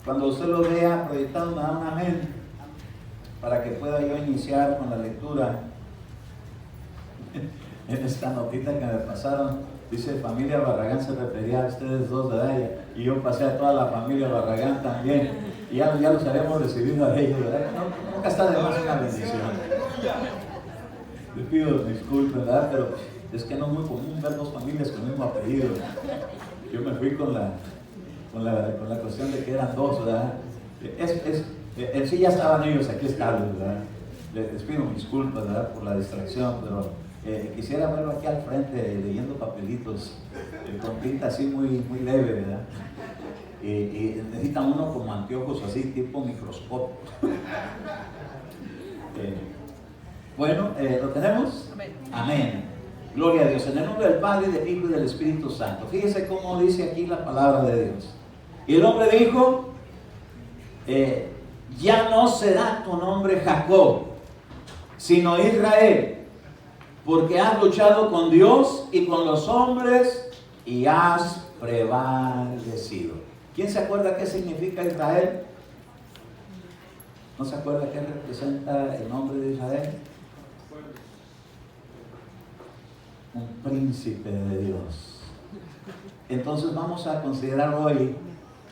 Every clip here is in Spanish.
Cuando usted lo vea proyectado, me da un amén para que pueda yo iniciar con la lectura. En esta notita que me pasaron, dice familia Barragán se refería a ustedes dos, ¿verdad? Y yo pasé a toda la familia Barragán también, y ya los habíamos recibido a ellos, ¿verdad? No, nunca está de más una bendición. Les pido disculpas, ¿verdad? Pero es que no es muy común ver dos familias con el mismo apellido. Yo me fui con la cuestión de que eran dos, ¿verdad? En sí ya estaban ellos aquí estables, ¿verdad? Les pido disculpas, ¿verdad? Por la distracción, pero quisiera verlo aquí al frente leyendo papelitos con tinta así muy leve, ¿verdad? Y necesita uno como anteojos así tipo microscopio. Bueno, ¿lo tenemos? Amén. Amén. Gloria a Dios. En el nombre del Padre, del Hijo y del Espíritu Santo. Fíjese cómo dice aquí la palabra de Dios. Y el hombre dijo, ya no será tu nombre Jacob, sino Israel, porque has luchado con Dios y con los hombres y has prevalecido. ¿Quién se acuerda qué significa Israel? ¿No se acuerda qué representa el nombre de Israel? Un príncipe de Dios. Entonces vamos a considerar hoy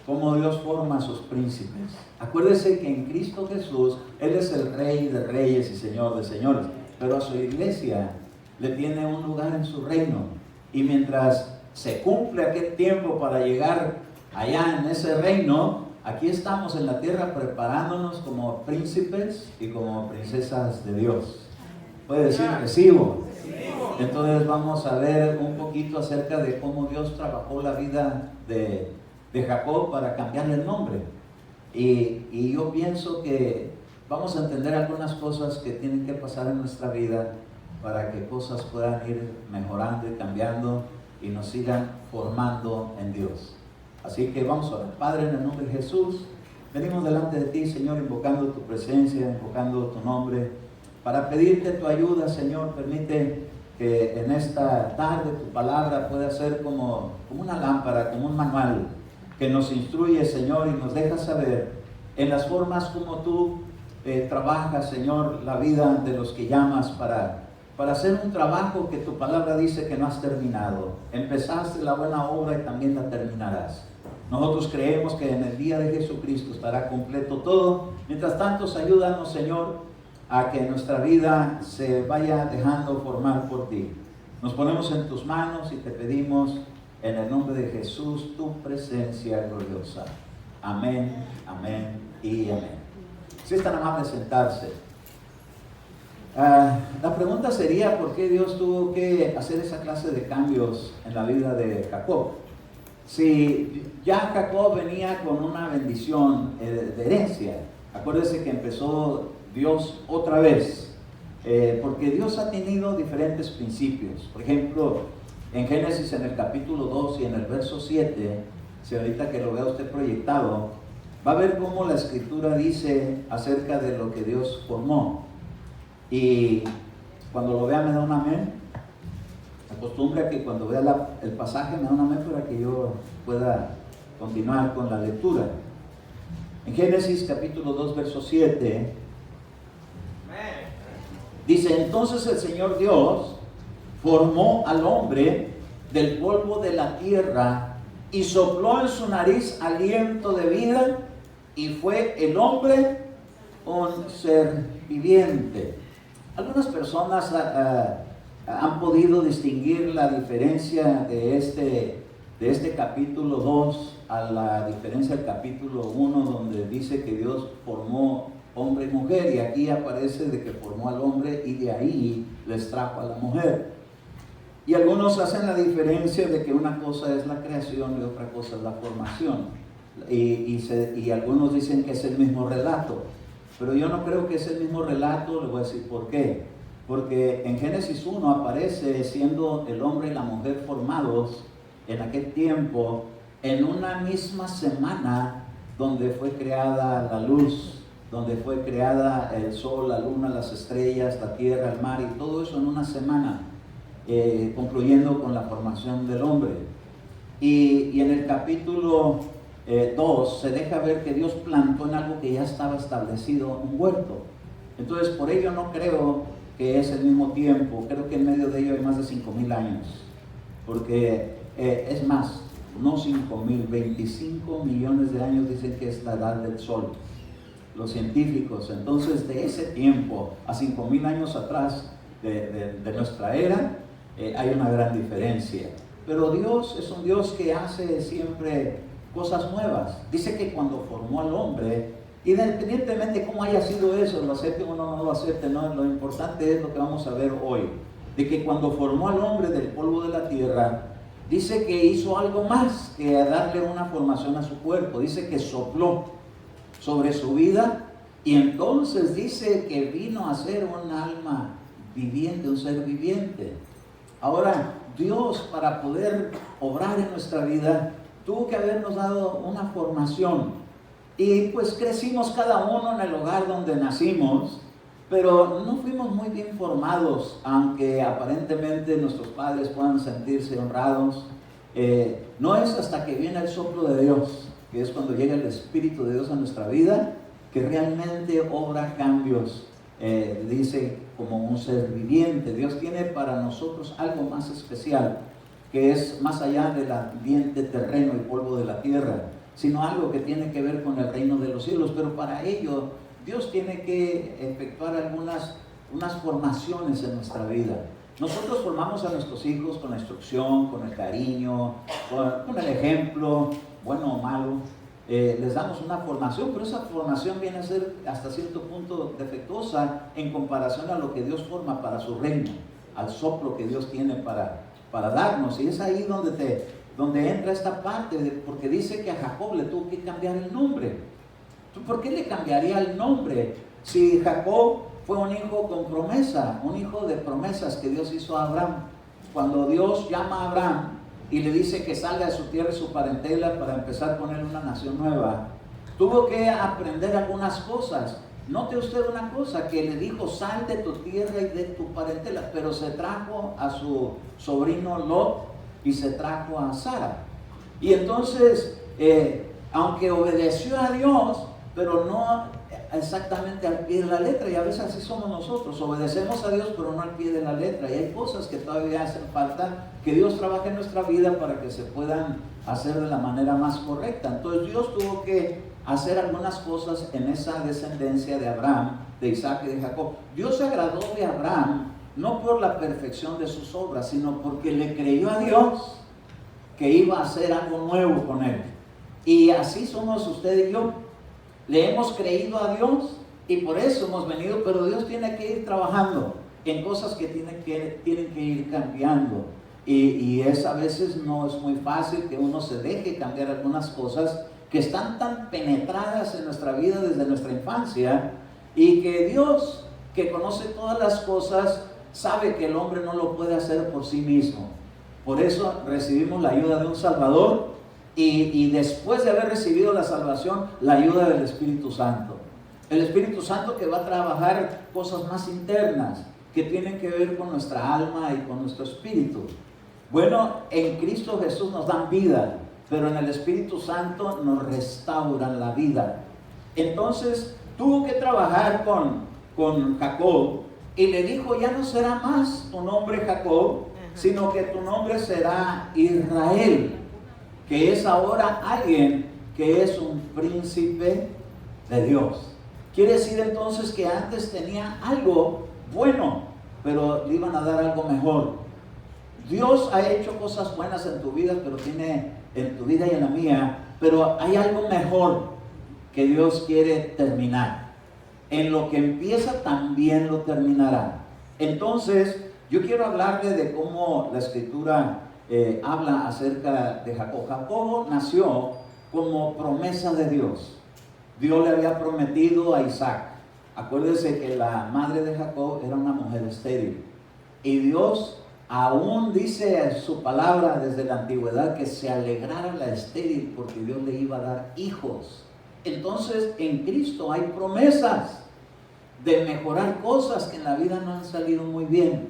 cómo Dios forma a sus príncipes. Acuérdese que en Cristo Jesús Él es el Rey de reyes y Señor de señores, pero a su iglesia le tiene un lugar en su reino, y mientras se cumple aquel tiempo para llegar allá en ese reino, aquí estamos en la tierra preparándonos como príncipes y como princesas de Dios. Puede decir recibo. Entonces vamos a ver un poquito acerca de cómo Dios trabajó la vida de Jacob para cambiarle el nombre. Y yo pienso que vamos a entender algunas cosas que tienen que pasar en nuestra vida para que cosas puedan ir mejorando y cambiando y nos sigan formando en Dios. Así que vamos a orar. Padre, en el nombre de Jesús, venimos delante de ti, Señor, invocando tu presencia, invocando tu nombre, para pedirte tu ayuda, Señor. Permite que en esta tarde tu palabra pueda ser como una lámpara, como un manual, que nos instruye, Señor, y nos deja saber en las formas como tú trabajas, Señor, la vida de los que llamas para hacer un trabajo que tu palabra dice que no has terminado. Empezaste la buena obra y también la terminarás. Nosotros creemos que en el día de Jesucristo estará completo todo. Mientras tanto, ayúdanos, Señor, a que nuestra vida se vaya dejando formar por ti. Nos ponemos en tus manos y te pedimos en el nombre de Jesús tu presencia gloriosa. Amén, amén y amén. Si es tan amable sentarse. La pregunta sería, ¿por qué Dios tuvo que hacer esa clase de cambios en la vida de Jacob? Si ya Jacob venía con una bendición de herencia, acuérdese que empezó Dios otra vez, porque Dios ha tenido diferentes principios. Por ejemplo, en Génesis en el capítulo 2 y en el verso 7, si ahorita que lo vea usted proyectado, va a ver cómo la escritura dice acerca de lo que Dios formó. Y cuando lo vea me da un amén. Acostumbra que cuando vea el pasaje me da un amén para que yo pueda continuar con la lectura. En Génesis capítulo 2 verso 7 dice: entonces el Señor Dios formó al hombre del polvo de la tierra y sopló en su nariz aliento de vida, y fue el hombre un ser viviente. Algunas personas han podido distinguir la diferencia de este capítulo 2 a la diferencia del capítulo 1, donde dice que Dios formó hombre y mujer, y aquí aparece de que formó al hombre y de ahí les trajo a la mujer. Y algunos hacen la diferencia de que una cosa es la creación y otra cosa es la formación, y algunos dicen que es el mismo relato. Pero yo no creo que es el mismo relato. Le voy a decir por qué. Porque en Génesis 1 aparece siendo el hombre y la mujer formados en aquel tiempo en una misma semana, donde fue creada la luz, donde fue creada el sol, la luna, las estrellas, la tierra, el mar, y todo eso en una semana, concluyendo con la formación del hombre. Y en el capítulo 2 se deja ver que Dios plantó en algo que ya estaba establecido, un huerto. Entonces, por ello no creo que es el mismo tiempo, creo que en medio de ello hay más de 5,000 años, porque es más, no 5,000, 25 millones de años dicen que es la edad del Sol, los científicos. Entonces, de ese tiempo a 5,000 años atrás de nuestra era, hay una gran diferencia. Pero Dios es un Dios que hace siempre cosas nuevas. Dice que cuando formó al hombre, independientemente de cómo haya sido eso, lo acepte o no lo acepte, no, lo importante es lo que vamos a ver hoy, de que cuando formó al hombre del polvo de la tierra, dice que hizo algo más que darle una formación a su cuerpo. Dice que sopló sobre su vida y entonces dice que vino a ser un alma viviente, un ser viviente. Ahora, Dios, para poder obrar en nuestra vida, tuvo que habernos dado una formación. Y pues crecimos cada uno en el hogar donde nacimos, pero no fuimos muy bien formados, aunque aparentemente nuestros padres puedan sentirse honrados. No es hasta que viene el soplo de Dios, que es cuando llega el Espíritu de Dios a nuestra vida, que realmente obra cambios. Dice, como un ser viviente. Dios tiene para nosotros algo más especial, que es más allá del ambiente terreno y polvo de la tierra, sino algo que tiene que ver con el reino de los cielos. Pero para ello Dios tiene que efectuar unas formaciones en nuestra vida. Nosotros formamos a nuestros hijos con la instrucción, con el cariño, con el ejemplo, bueno o malo. Les damos una formación, pero esa formación viene a ser hasta cierto punto defectuosa en comparación a lo que Dios forma para su reino, al soplo que Dios tiene para darnos. Y es ahí donde entra esta parte, porque dice que a Jacob le tuvo que cambiar el nombre. ¿Por qué le cambiaría el nombre? Si Jacob fue un hijo con promesa, un hijo de promesas que Dios hizo a Abraham. Cuando Dios llama a Abraham y le dice que salga de su tierra y su parentela para empezar con él una nación nueva, tuvo que aprender algunas cosas. Note usted una cosa, que le dijo: sal de tu tierra y de tu parentela, pero se trajo a su sobrino Lot y se trajo a Sara. Y entonces, aunque obedeció a Dios, pero no exactamente al pie de la letra, y a veces así somos nosotros, obedecemos a Dios pero no al pie de la letra, y hay cosas que todavía hacen falta que Dios trabaje en nuestra vida para que se puedan hacer de la manera más correcta. Entonces Dios tuvo que hacer algunas cosas en esa descendencia de Abraham, de Isaac y de Jacob. Dios se agradó de Abraham no por la perfección de sus obras, sino porque le creyó a Dios que iba a hacer algo nuevo con él. Y así somos usted y yo. Le hemos creído a Dios y por eso hemos venido, pero Dios tiene que ir trabajando en cosas que tienen que ir cambiando. Y a veces no es muy fácil que uno se deje cambiar algunas cosas que están tan penetradas en nuestra vida desde nuestra infancia, y que Dios, que conoce todas las cosas, sabe que el hombre no lo puede hacer por sí mismo. Por eso recibimos la ayuda de un Salvador. Y después de haber recibido la salvación, la ayuda del Espíritu Santo. El Espíritu Santo que va a trabajar cosas más internas, que tienen que ver con nuestra alma y con nuestro espíritu. Bueno, en Cristo Jesús nos dan vida, pero en el Espíritu Santo nos restauran la vida. Entonces, tuvo que trabajar con Jacob, y le dijo: ya no será más tu nombre Jacob, sino que tu nombre será Israel, que es ahora alguien que es un príncipe de Dios. Quiere decir entonces que antes tenía algo bueno, pero le iban a dar algo mejor. Dios ha hecho cosas buenas en tu vida, pero tiene en tu vida y en la mía, pero hay algo mejor que Dios quiere terminar. En lo que empieza también lo terminará. Entonces, yo quiero hablarle de cómo la Escritura habla acerca de Jacob. Jacob nació como promesa de Dios. Dios le había prometido a Isaac. Acuérdese que la madre de Jacob era una mujer estéril, y Dios aún dice su palabra desde la antigüedad que se alegrara la estéril, porque Dios le iba a dar hijos. Entonces, en Cristo hay promesas de mejorar cosas que en la vida no han salido muy bien,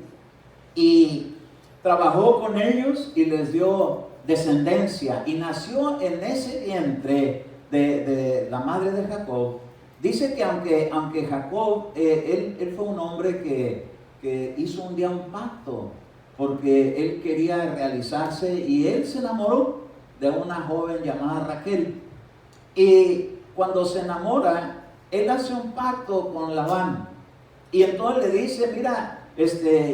y trabajó con ellos y les dio descendencia y nació en ese vientre de la madre de Jacob. Dice que aunque Jacob, él fue un hombre que hizo un día un pacto, porque él quería realizarse y él se enamoró de una joven llamada Raquel. Y cuando se enamora, él hace un pacto con Labán. Y entonces le dice, mira,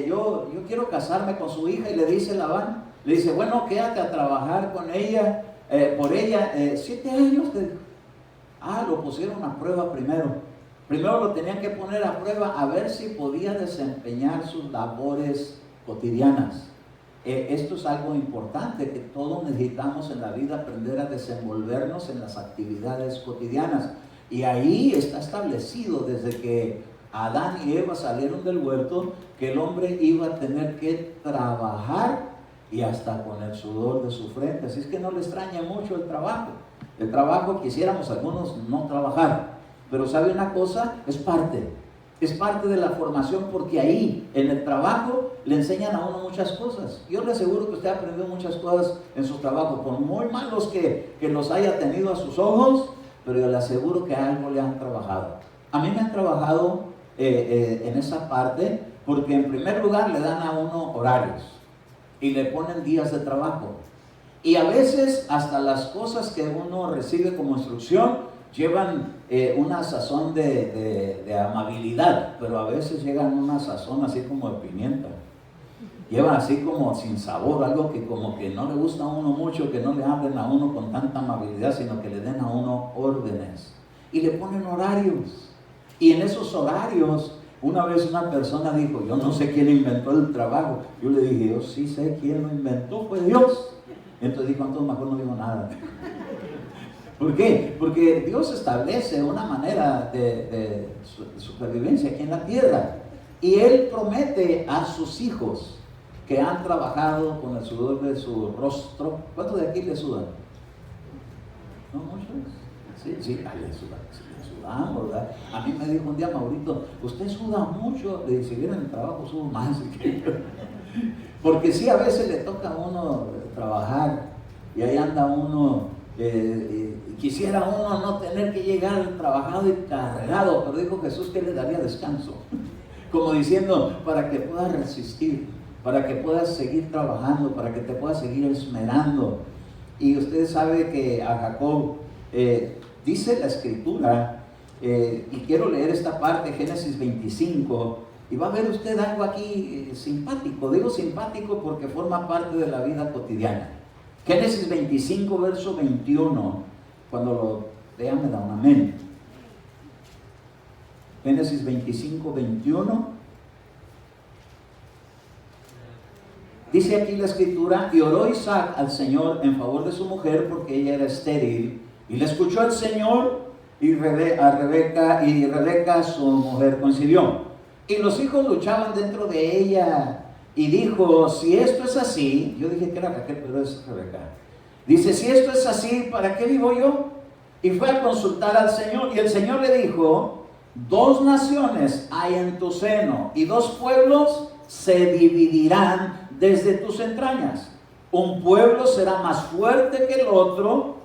yo quiero casarme con su hija. Y le dice Labán, le dice, bueno, quédate a trabajar con ella, por ella, 7 años. Lo pusieron a prueba primero. Primero lo tenían que poner a prueba a ver si podía desempeñar sus labores cotidianas. Esto es algo importante que todos necesitamos en la vida, aprender a desenvolvernos en las actividades cotidianas. Y ahí está establecido desde que Adán y Eva salieron del huerto que el hombre iba a tener que trabajar y hasta con el sudor de su frente. Así es que no le extraña mucho el trabajo. El trabajo quisiéramos algunos no trabajar, pero ¿sabe una cosa? Es parte de la formación, porque ahí en el trabajo le enseñan a uno muchas cosas. Yo le aseguro que usted ha aprendido muchas cosas en su trabajo, por muy malos que los haya tenido a sus ojos, pero yo le aseguro que algo le han trabajado. A mí me han trabajado en esa parte, porque en primer lugar le dan a uno horarios y le ponen días de trabajo. Y a veces hasta las cosas que uno recibe como instrucción llevan una sazón de amabilidad, pero a veces llegan una sazón así como de pimienta. Llevan así como sin sabor, algo que como que no le gusta a uno mucho, que no le hablen a uno con tanta amabilidad, sino que le den a uno órdenes. Y le ponen horarios. Y en esos horarios, una vez una persona dijo, yo no sé quién inventó el trabajo. Yo le dije, yo sí sé quién lo inventó, fue Dios. Entonces dijo, entonces mejor no digo nada. ¿Por qué? Porque Dios establece una manera de supervivencia aquí en la tierra. Y Él promete a sus hijos que han trabajado con el sudor de su rostro. ¿Cuántos de aquí le sudan? ¿No muchos? Sí, le sudan, ¿verdad? A mí me dijo un día Maurito, usted suda mucho. Le dije, si viene en el trabajo sudo más. Porque sí, a veces le toca a uno trabajar y ahí anda uno, quisiera uno no tener que llegar trabajado y cargado, pero dijo Jesús que le daría descanso, como diciendo, para que puedas resistir, para que puedas seguir trabajando, para que te puedas seguir esmerando. Y usted sabe que a Jacob, dice la escritura, y quiero leer esta parte, Génesis 25, y va a ver usted algo aquí simpático. Digo simpático porque forma parte de la vida cotidiana. Génesis 25, verso 21. Cuando lo vean me da un amén. Génesis 25, 21. Dice aquí la escritura, y oró Isaac al Señor en favor de su mujer porque ella era estéril. Y le escuchó el Señor y Rebeca su mujer concibió. Y los hijos luchaban dentro de ella. Y dijo, si esto es así, yo dije que era Raquel, pero es Rebeca. Dice, si esto es así, ¿para qué vivo yo? Y fue a consultar al Señor. Y el Señor le dijo, 2 naciones hay en tu seno, y 2 pueblos se dividirán desde tus entrañas. Un pueblo será más fuerte que el otro,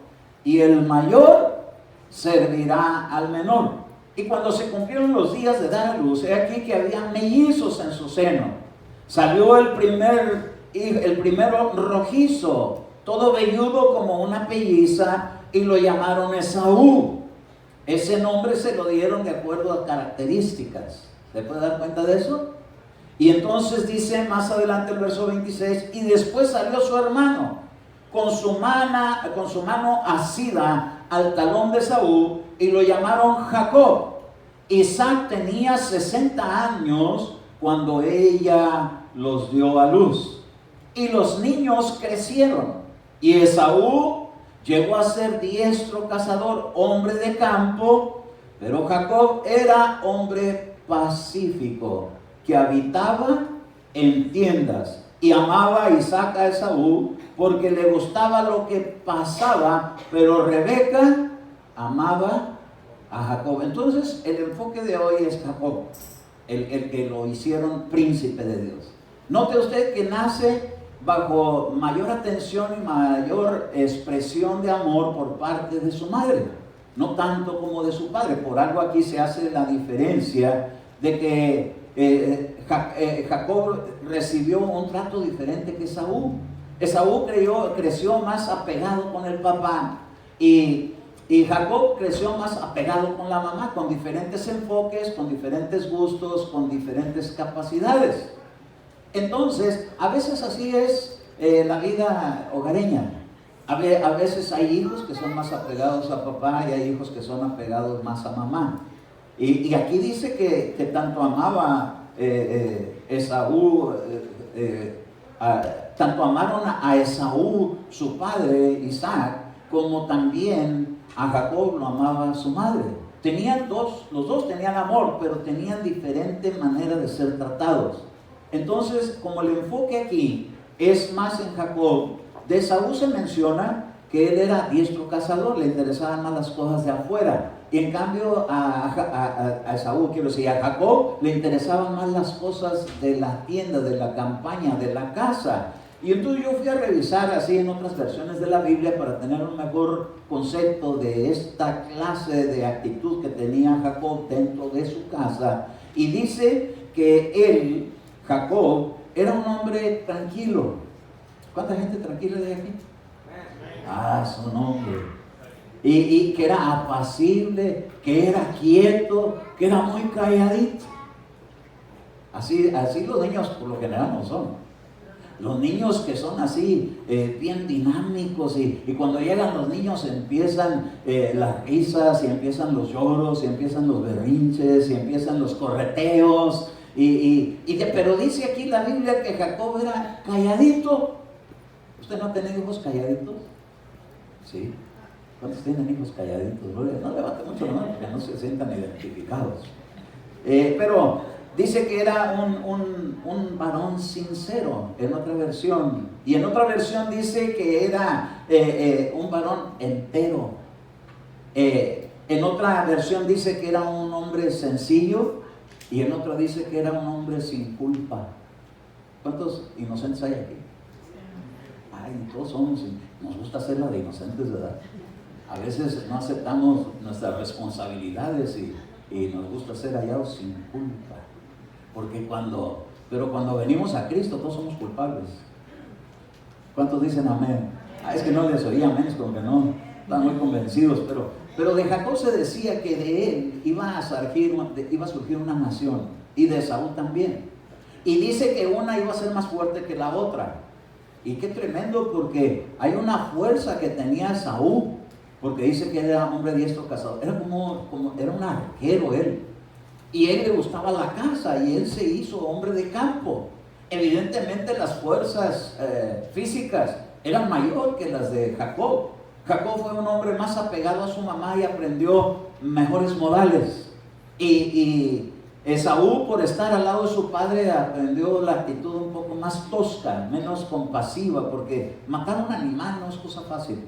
y el mayor servirá al menor. Y cuando se cumplieron los días de dar a luz, he aquí que había mellizos en su seno. Salió el primero rojizo, todo velludo como una pelliza, y lo llamaron Esaú. Ese nombre se lo dieron de acuerdo a características. ¿Se puede dar cuenta de eso? Y entonces dice más adelante el verso 26, y después salió su hermano con su mano asida al talón de Esaú, y lo llamaron Jacob. Isaac tenía 60 años cuando ella los dio a luz. Y los niños crecieron. Y Esaú llegó a ser diestro cazador, hombre de campo, pero Jacob era hombre pacífico, que habitaba en tiendas. Y amaba a Isaac a Esaú, porque le gustaba lo que pasaba, pero Rebeca amaba a Jacob. Entonces el enfoque de hoy es Jacob, el que lo hicieron príncipe de Dios. Note usted que nace bajo mayor atención y mayor expresión de amor por parte de su madre, no tanto como de su padre. Por algo aquí se hace la diferencia de que Jacob recibió un trato diferente que Esaú. Esaú creció más apegado con el papá y Jacob creció más apegado con la mamá, con diferentes enfoques, con diferentes gustos, con diferentes capacidades. Entonces, a veces así es la vida hogareña. A veces hay hijos que son más apegados a papá y hay hijos que son apegados más a mamá. Y aquí dice que tanto amaba Esaú, tanto amaron a Esaú, su padre Isaac, como también a Jacob lo amaba su madre. Los dos tenían amor, pero tenían diferente manera de ser tratados. Entonces, como el enfoque aquí es más en Jacob, de Esaú se menciona que él era diestro cazador, le interesaban más las cosas de afuera. Y en cambio a Esaú, quiero decir, a Jacob le interesaban más las cosas de la tienda, de la campaña, de la casa. Y entonces yo fui a revisar así en otras versiones de la Biblia para tener un mejor concepto de esta clase de actitud que tenía Jacob dentro de su casa. Y dice que él, Jacob, era un hombre tranquilo. ¿Cuánta gente tranquila hay aquí? Su nombre. Y que era apacible, que era quieto, que era muy calladito. Así los niños por lo general no son. Los niños que son así, bien dinámicos, y cuando llegan los niños empiezan las risas, y empiezan los lloros, y empiezan los berrinches, y empiezan los correteos. Pero dice aquí la Biblia que Jacob era calladito. ¿Usted no ha tenido hijos calladitos? Sí. ¿Cuántos tienen hijos calladitos? No levante mucho la mano porque no se sientan identificados. Pero dice que era un varón sincero en otra versión. Y en otra versión dice que era un varón entero. En otra versión dice que era un hombre sencillo. Y en otra dice que era un hombre sin culpa. ¿Cuántos inocentes hay aquí? Todos nos gusta ser la de inocentes, ¿verdad? A veces no aceptamos nuestras responsabilidades y nos gusta ser hallados sin culpa. Pero cuando venimos a Cristo todos somos culpables. ¿Cuántos dicen amén? Es que no les oí amén, es como que no están muy convencidos. Pero de Jacob se decía que de él iba a surgir una nación, y de Esaú también. Y dice que una iba a ser más fuerte que la otra. Y qué tremendo, porque hay una fuerza que tenía Esaú, porque dice que era hombre diestro cazador. Era era un arquero él. Y él le gustaba la caza, y él se hizo hombre de campo. Evidentemente las fuerzas físicas eran mayor que las de Jacob. Jacob fue un hombre más apegado a su mamá y aprendió mejores modales. Y Esaú, por estar al lado de su padre, aprendió la actitud un poco más tosca, menos compasiva, porque matar a un animal no es cosa fácil.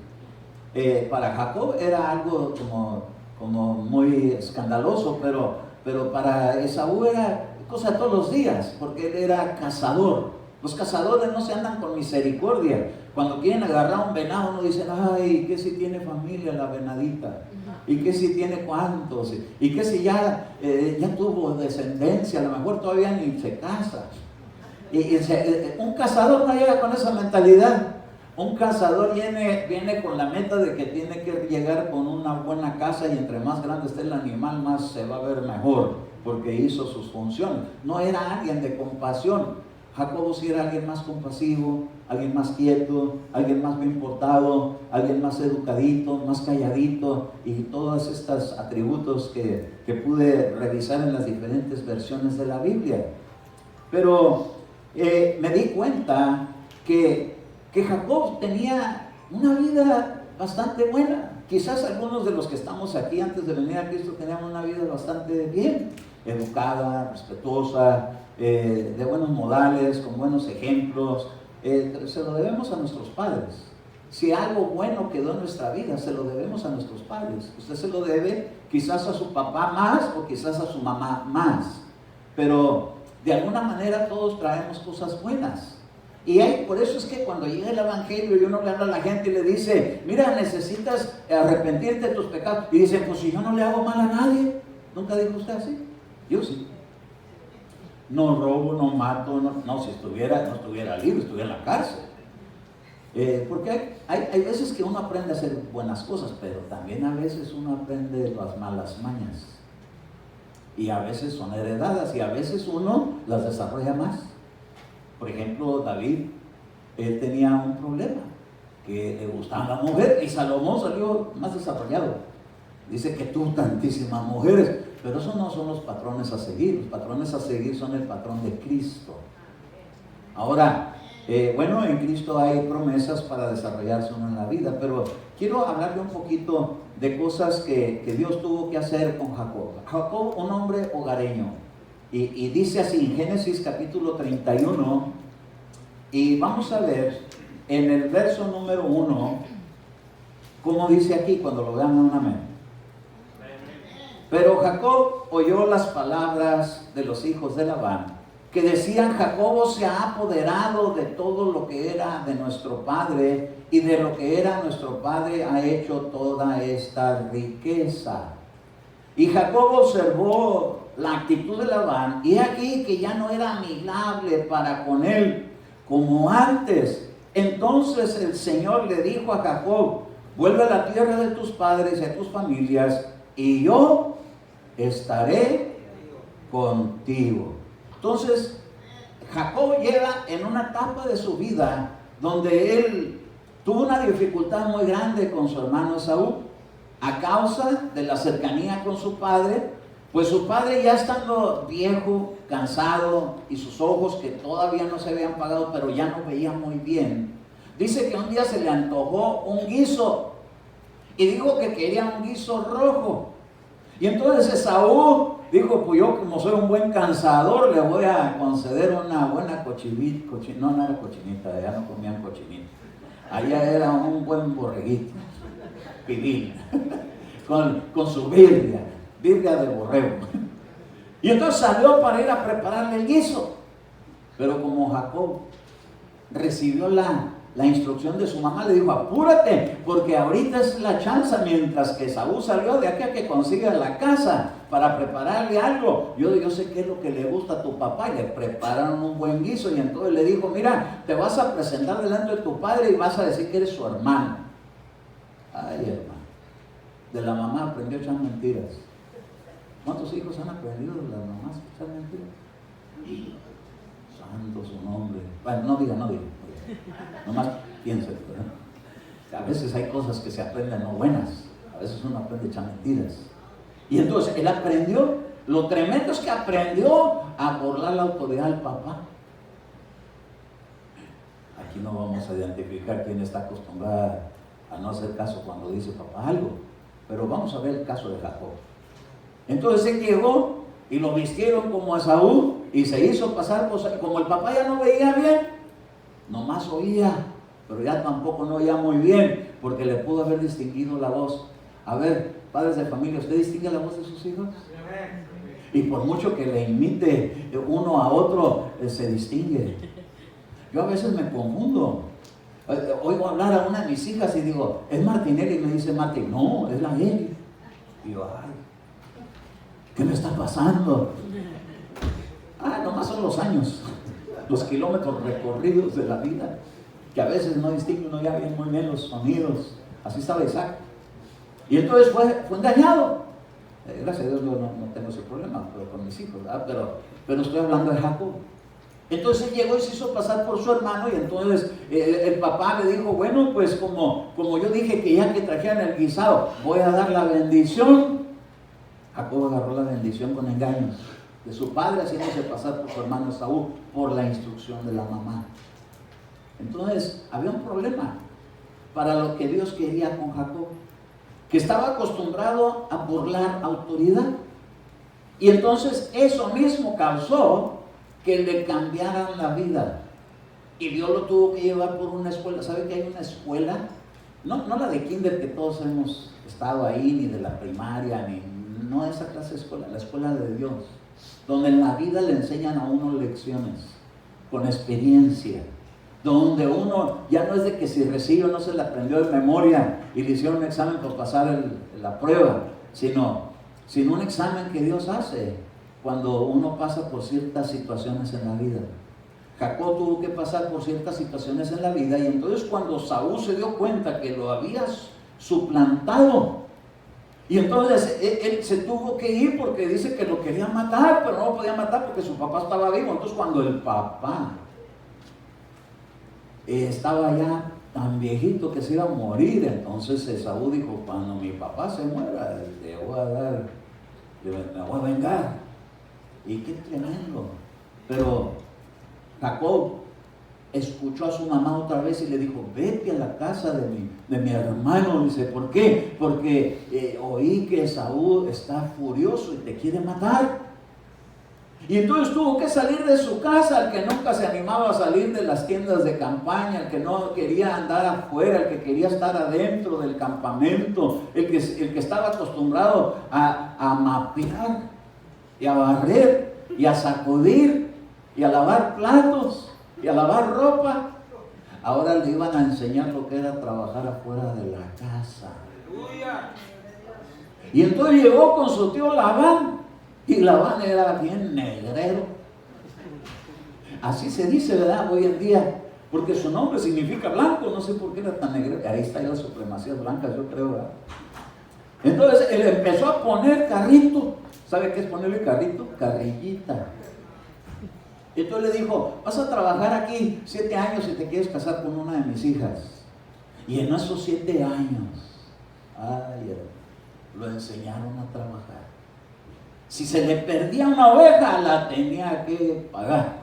Para Jacob era algo como muy escandaloso, pero para Esaú era cosa de todos los días, porque él era cazador. Los cazadores no se andan con misericordia. Cuando quieren agarrar un venado no dicen, ay, que si tiene familia la venadita, y que si tiene cuántos, y que si ya tuvo descendencia, a lo mejor todavía ni se casa. Un cazador no llega con esa mentalidad. Un cazador viene con la meta de que tiene que llegar con una buena casa, y entre más grande esté el animal, más se va a ver mejor, porque hizo sus funciones. No era alguien de compasión. Jacobo sí era alguien más compasivo, alguien más quieto, alguien más bien portado, alguien más educadito, más calladito, y todos estos atributos que pude revisar en las diferentes versiones de la Biblia. Pero me di cuenta que Jacob tenía una vida bastante buena. Quizás algunos de los que estamos aquí antes de venir a Cristo teníamos una vida bastante bien, educada, respetuosa, de buenos modales, con buenos ejemplos. Se lo debemos a nuestros padres. Si algo bueno quedó en nuestra vida, se lo debemos a nuestros padres. Usted se lo debe quizás a su papá más, o quizás a su mamá más, pero de alguna manera todos traemos cosas buenas. Por eso es que cuando llega el evangelio y uno le habla a la gente y le dice, mira, necesitas arrepentirte de tus pecados, y dicen, pues si yo no le hago mal a nadie. ¿Nunca dijo usted así? Yo sí. No robo, no mato, no, si estuviera, no estuviera libre, estuviera en la cárcel. Porque hay veces que uno aprende a hacer buenas cosas, pero también a veces uno aprende las malas mañas. Y a veces son heredadas y a veces uno las desarrolla más. Por ejemplo, David, él tenía un problema, que le gustaba la mujer, y Salomón salió más desarrollado. Dice que tuvo tantísimas mujeres, pero esos no son los patrones a seguir. Los patrones a seguir son el patrón de Cristo. Ahora, bueno, en Cristo hay promesas para desarrollarse uno en la vida, pero quiero hablarle un poquito de cosas que Dios tuvo que hacer con Jacob. Jacob, un hombre hogareño, y dice así en Génesis capítulo 31, y vamos a ver en el verso número 1, como dice aquí, cuando lo vean, un amén. Pero Jacob oyó las palabras de los hijos de Labán, que decían, Jacobo se ha apoderado de todo lo que era de nuestro padre, y de lo que era nuestro padre ha hecho toda esta riqueza. Y Jacob observó la actitud de Labán, y aquí que ya no era amigable para con él como antes. Entonces el Señor le dijo a Jacob, vuelve a la tierra de tus padres y a tus familias, y yo estaré contigo. Entonces, Jacob llega en una etapa de su vida donde él tuvo una dificultad muy grande con su hermano Esaú, a causa de la cercanía con su padre, pues su padre ya estando viejo, cansado, y sus ojos que todavía no se habían apagado, pero ya no veía muy bien. Dice que un día se le antojó un guiso, y dijo que quería un guiso rojo. Y entonces Esaú dijo, pues yo como soy un buen cansador, le voy a conceder una buena cochinita. No era cochinita, allá no comían cochinita. Allá era un buen borreguito, pibil, con su birria de borrego. Y entonces salió para ir a prepararle el guiso. Pero como Jacob recibió la instrucción de su mamá, le dijo, apúrate, porque ahorita es la chance, mientras que Saúl salió de aquí a que consiga la casa para prepararle algo. Yo sé qué es lo que le gusta a tu papá, y le prepararon un buen guiso, y entonces le dijo, mira, te vas a presentar delante de tu padre y vas a decir que eres su hermano. Ay, hermano, de la mamá aprendió a echar mentiras. ¿Cuántos hijos han aprendido de las mamás a echar mentiras? Santo su nombre. Bueno, no diga. Nomás piénselo, ¿verdad? A veces hay cosas que se aprenden no buenas. A veces uno aprende a echar mentiras. Y entonces él aprendió. Lo tremendo es que aprendió a burlar la autoridad del papá. Aquí no vamos a identificar quién está acostumbrada a no hacer caso cuando dice papá algo. Pero vamos a ver el caso de Jacob. Entonces él llegó y lo vistieron como a Esaú y se hizo pasar por, como el papá ya no veía bien, nomás oía, pero ya tampoco no oía muy bien, porque le pudo haber distinguido la voz. A ver, padres de familia, ¿usted distingue la voz de sus hijos? Y por mucho que le imite uno a otro, se distingue. Yo a veces me confundo. Oigo hablar a una de mis hijas y digo, es Martinelli, y me dice Martín, no, es la Eli. Y yo, ay, ¿qué me está pasando? Nomás son los años, los kilómetros recorridos de la vida, que a veces no distingue uno ya bien, muy bien los sonidos. Así estaba Isaac. Y entonces fue engañado. Gracias a Dios no tengo ese problema con mis hijos, ¿verdad? Pero estoy hablando de Jacob. Entonces llegó y se hizo pasar por su hermano, y entonces el papá le dijo, bueno, pues como yo dije que ya que trajeran el guisado, voy a dar la bendición. Jacob agarró la bendición con engaños de su padre, haciéndose pasar por su hermano Saúl, por la instrucción de la mamá. Entonces había un problema para lo que Dios quería con Jacob, que estaba acostumbrado a burlar autoridad, y entonces eso mismo causó que le cambiaran la vida, y Dios lo tuvo que llevar por una escuela. ¿Sabe que hay una escuela? No la de kinder que todos hemos estado ahí, ni de la primaria, no esa clase de escuela, la escuela de Dios, donde en la vida le enseñan a uno lecciones, con experiencia, donde uno ya no es de que si recibe o no se le aprendió de memoria y le hicieron un examen para pasar la prueba, sino un examen que Dios hace cuando uno pasa por ciertas situaciones en la vida. Jacob tuvo que pasar por ciertas situaciones en la vida, y entonces cuando Saúl se dio cuenta que lo habías suplantado, y entonces él se tuvo que ir porque dice que lo quería matar, pero no lo podía matar porque su papá estaba vivo. Entonces cuando el papá estaba ya tan viejito que se iba a morir, entonces Esaú dijo: cuando mi papá se muera, me voy a vengar. Y qué tremendo. Pero Jacob escuchó a su mamá otra vez y le dijo: vete a la casa de mi hermano. Dice: ¿por qué? Porque oí que Esaú está furioso y te quiere matar. Y entonces tuvo que salir de su casa. El que nunca se animaba a salir de las tiendas de campaña, el que no quería andar afuera, el que quería estar adentro del campamento, el que estaba acostumbrado a mapear y a barrer y a sacudir y a lavar platos y a lavar ropa, ahora le iban a enseñar lo que era trabajar afuera de la casa. Y entonces llegó con su tío Labán, y Labán era bien negrero. Así se dice, ¿verdad? Hoy en día, porque su nombre significa blanco. No sé por qué era tan negrero. Ahí está la supremacía blanca, yo creo, ¿verdad? Entonces él empezó a poner carrito. ¿Sabe qué es ponerle carrito? Carrillita. Entonces le dijo: vas a trabajar aquí 7 años si te quieres casar con una de mis hijas. Y en esos 7 años, lo enseñaron a trabajar. Si se le perdía una oveja, la tenía que pagar.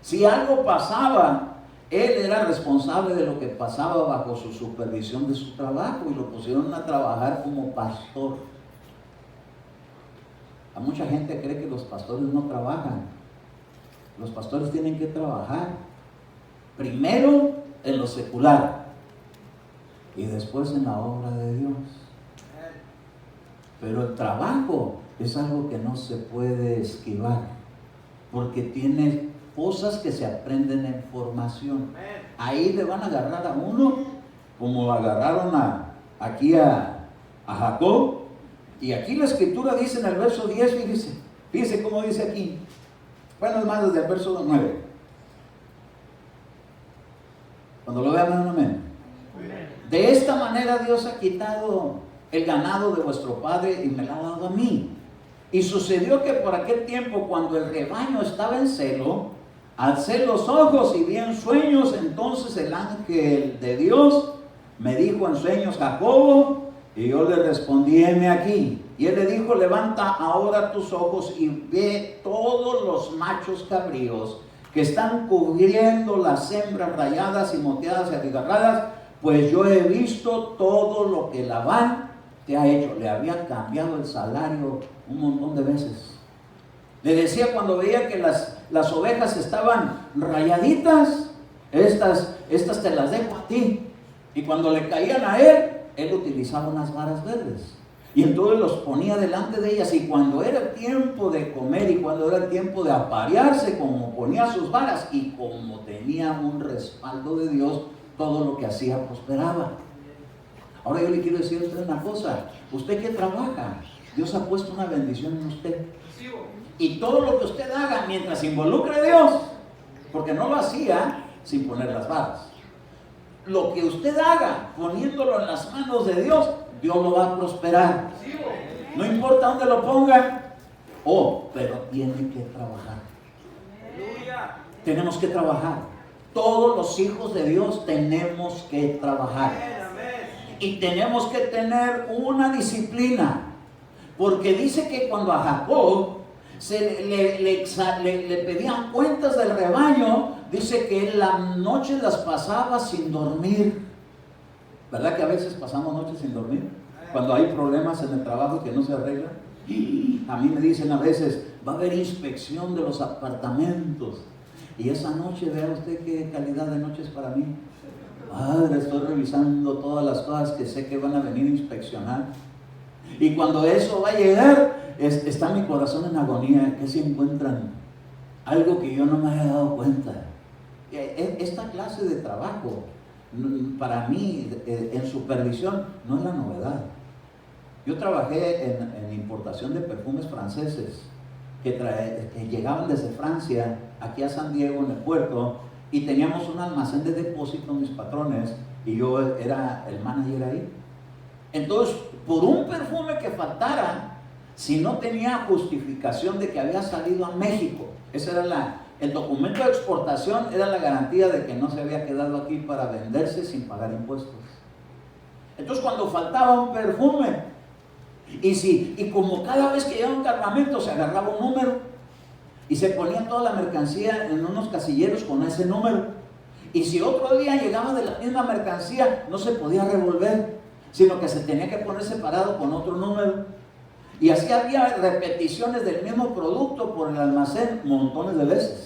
Si algo pasaba, él era responsable de lo que pasaba bajo su supervisión de su trabajo, y lo pusieron a trabajar como pastor. A mucha gente cree que los pastores no trabajan. Los pastores tienen que trabajar primero en lo secular y después en la obra de Dios. Pero el trabajo es algo que no se puede esquivar, porque tiene cosas que se aprenden en formación. Ahí le van a agarrar a uno como agarraron aquí a Jacob. Y aquí la escritura dice en el verso 10, fíjese cómo dice aquí. Bueno, es más, desde el verso 9. Cuando lo vean, amén. De esta manera Dios ha quitado el ganado de vuestro padre y me lo ha dado a mí. Y sucedió que por aquel tiempo, cuando el rebaño estaba en celo, alcé los ojos y vi en sueños. Entonces el ángel de Dios me dijo en sueños: Jacobo. Y yo le respondí: heme aquí. Y él le dijo: levanta ahora tus ojos y ve todos los machos cabríos que están cubriendo las hembras rayadas y moteadas y atigarradas, pues yo he visto todo lo que Labán te ha hecho. Le había cambiado el salario un montón de veces. Le decía, cuando veía que las ovejas estaban rayaditas: estas te las dejo a ti. Y cuando le caían a él utilizaba unas varas verdes. Y entonces los ponía delante de ellas, y cuando era el tiempo de comer y cuando era el tiempo de aparearse, como ponía sus varas y como tenía un respaldo de Dios, todo lo que hacía prosperaba. Ahora yo le quiero decir a usted una cosa: usted que trabaja, Dios ha puesto una bendición en usted. Y todo lo que usted haga mientras involucre a Dios, porque no lo hacía sin poner las varas. Lo que usted haga poniéndolo en las manos de Dios, Dios lo va a prosperar. No importa dónde lo ponga. Pero tiene que trabajar. Tenemos que trabajar. Todos los hijos de Dios tenemos que trabajar. Y tenemos que tener una disciplina. Porque dice que cuando a Jacob le pedían cuentas del rebaño, dice que él las noches las pasaba sin dormir. ¿Verdad que a veces pasamos noches sin dormir? Cuando hay problemas en el trabajo que no se arreglan. A mí me dicen a veces: va a haber inspección de los apartamentos. Y esa noche, vea usted qué calidad de noche es para mí. Padre, estoy revisando todas las cosas que sé que van a venir a inspeccionar. Y cuando eso va a llegar, está mi corazón en agonía. ¿Qué se encuentran? Algo que yo no me había dado cuenta. esta clase de trabajo, para mí, en supervisión, no es la novedad. Yo trabajé en importación de perfumes franceses que llegaban desde Francia aquí a San Diego en el puerto, y teníamos un almacén de depósito, mis patrones, y yo era el manager ahí. Entonces, por un perfume que faltara, si no tenía justificación de que había salido a México, ese era el documento de exportación, era la garantía de que no se había quedado aquí para venderse sin pagar impuestos. Entonces, cuando faltaba un perfume, y como cada vez que llegaba un cargamento se agarraba un número y se ponía toda la mercancía en unos casilleros con ese número, y si otro día llegaba de la misma mercancía, no se podía revolver, sino que se tenía que poner separado con otro número, y así había repeticiones del mismo producto por el almacén montones de veces.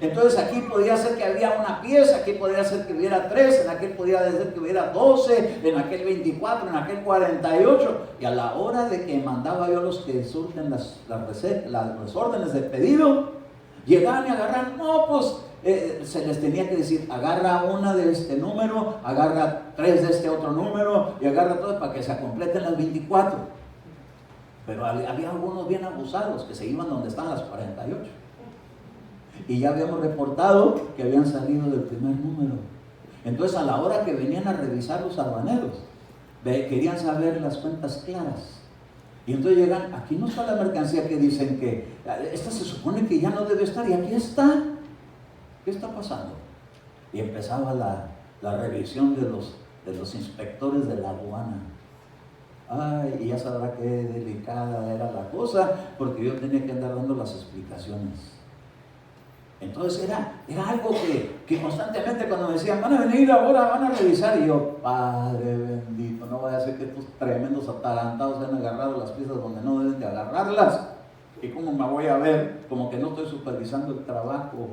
Entonces aquí podía ser que había una pieza, aquí podía ser que hubiera 3, en aquel podía ser que hubiera 12, en aquel 24, en aquel 48, y a la hora de que mandaba yo los que surten las órdenes de pedido, llegaban y agarraban, no, pues se les tenía que decir, agarra una de este número, agarra 3 de este otro número, y agarra todo para que se completen las 24. Pero había algunos bien abusados que se iban donde están las 48. Y ya habíamos reportado que habían salido del primer número. Entonces, a la hora que venían a revisar los aduaneros, querían saber las cuentas claras. Y entonces llegan, aquí no está la mercancía que dicen que esta se supone que ya no debe estar, y aquí está. ¿Qué está pasando? Y empezaba la revisión de los inspectores de la aduana. Ay, y ya sabrá qué delicada era la cosa, porque yo tenía que andar dando las explicaciones. Entonces era algo que constantemente cuando me decían, van a venir ahora, van a revisar, y yo, Padre bendito, no vaya a ser que estos tremendos atarantados han agarrado las piezas donde no deben de agarrarlas, y cómo me voy a ver, como que no estoy supervisando el trabajo.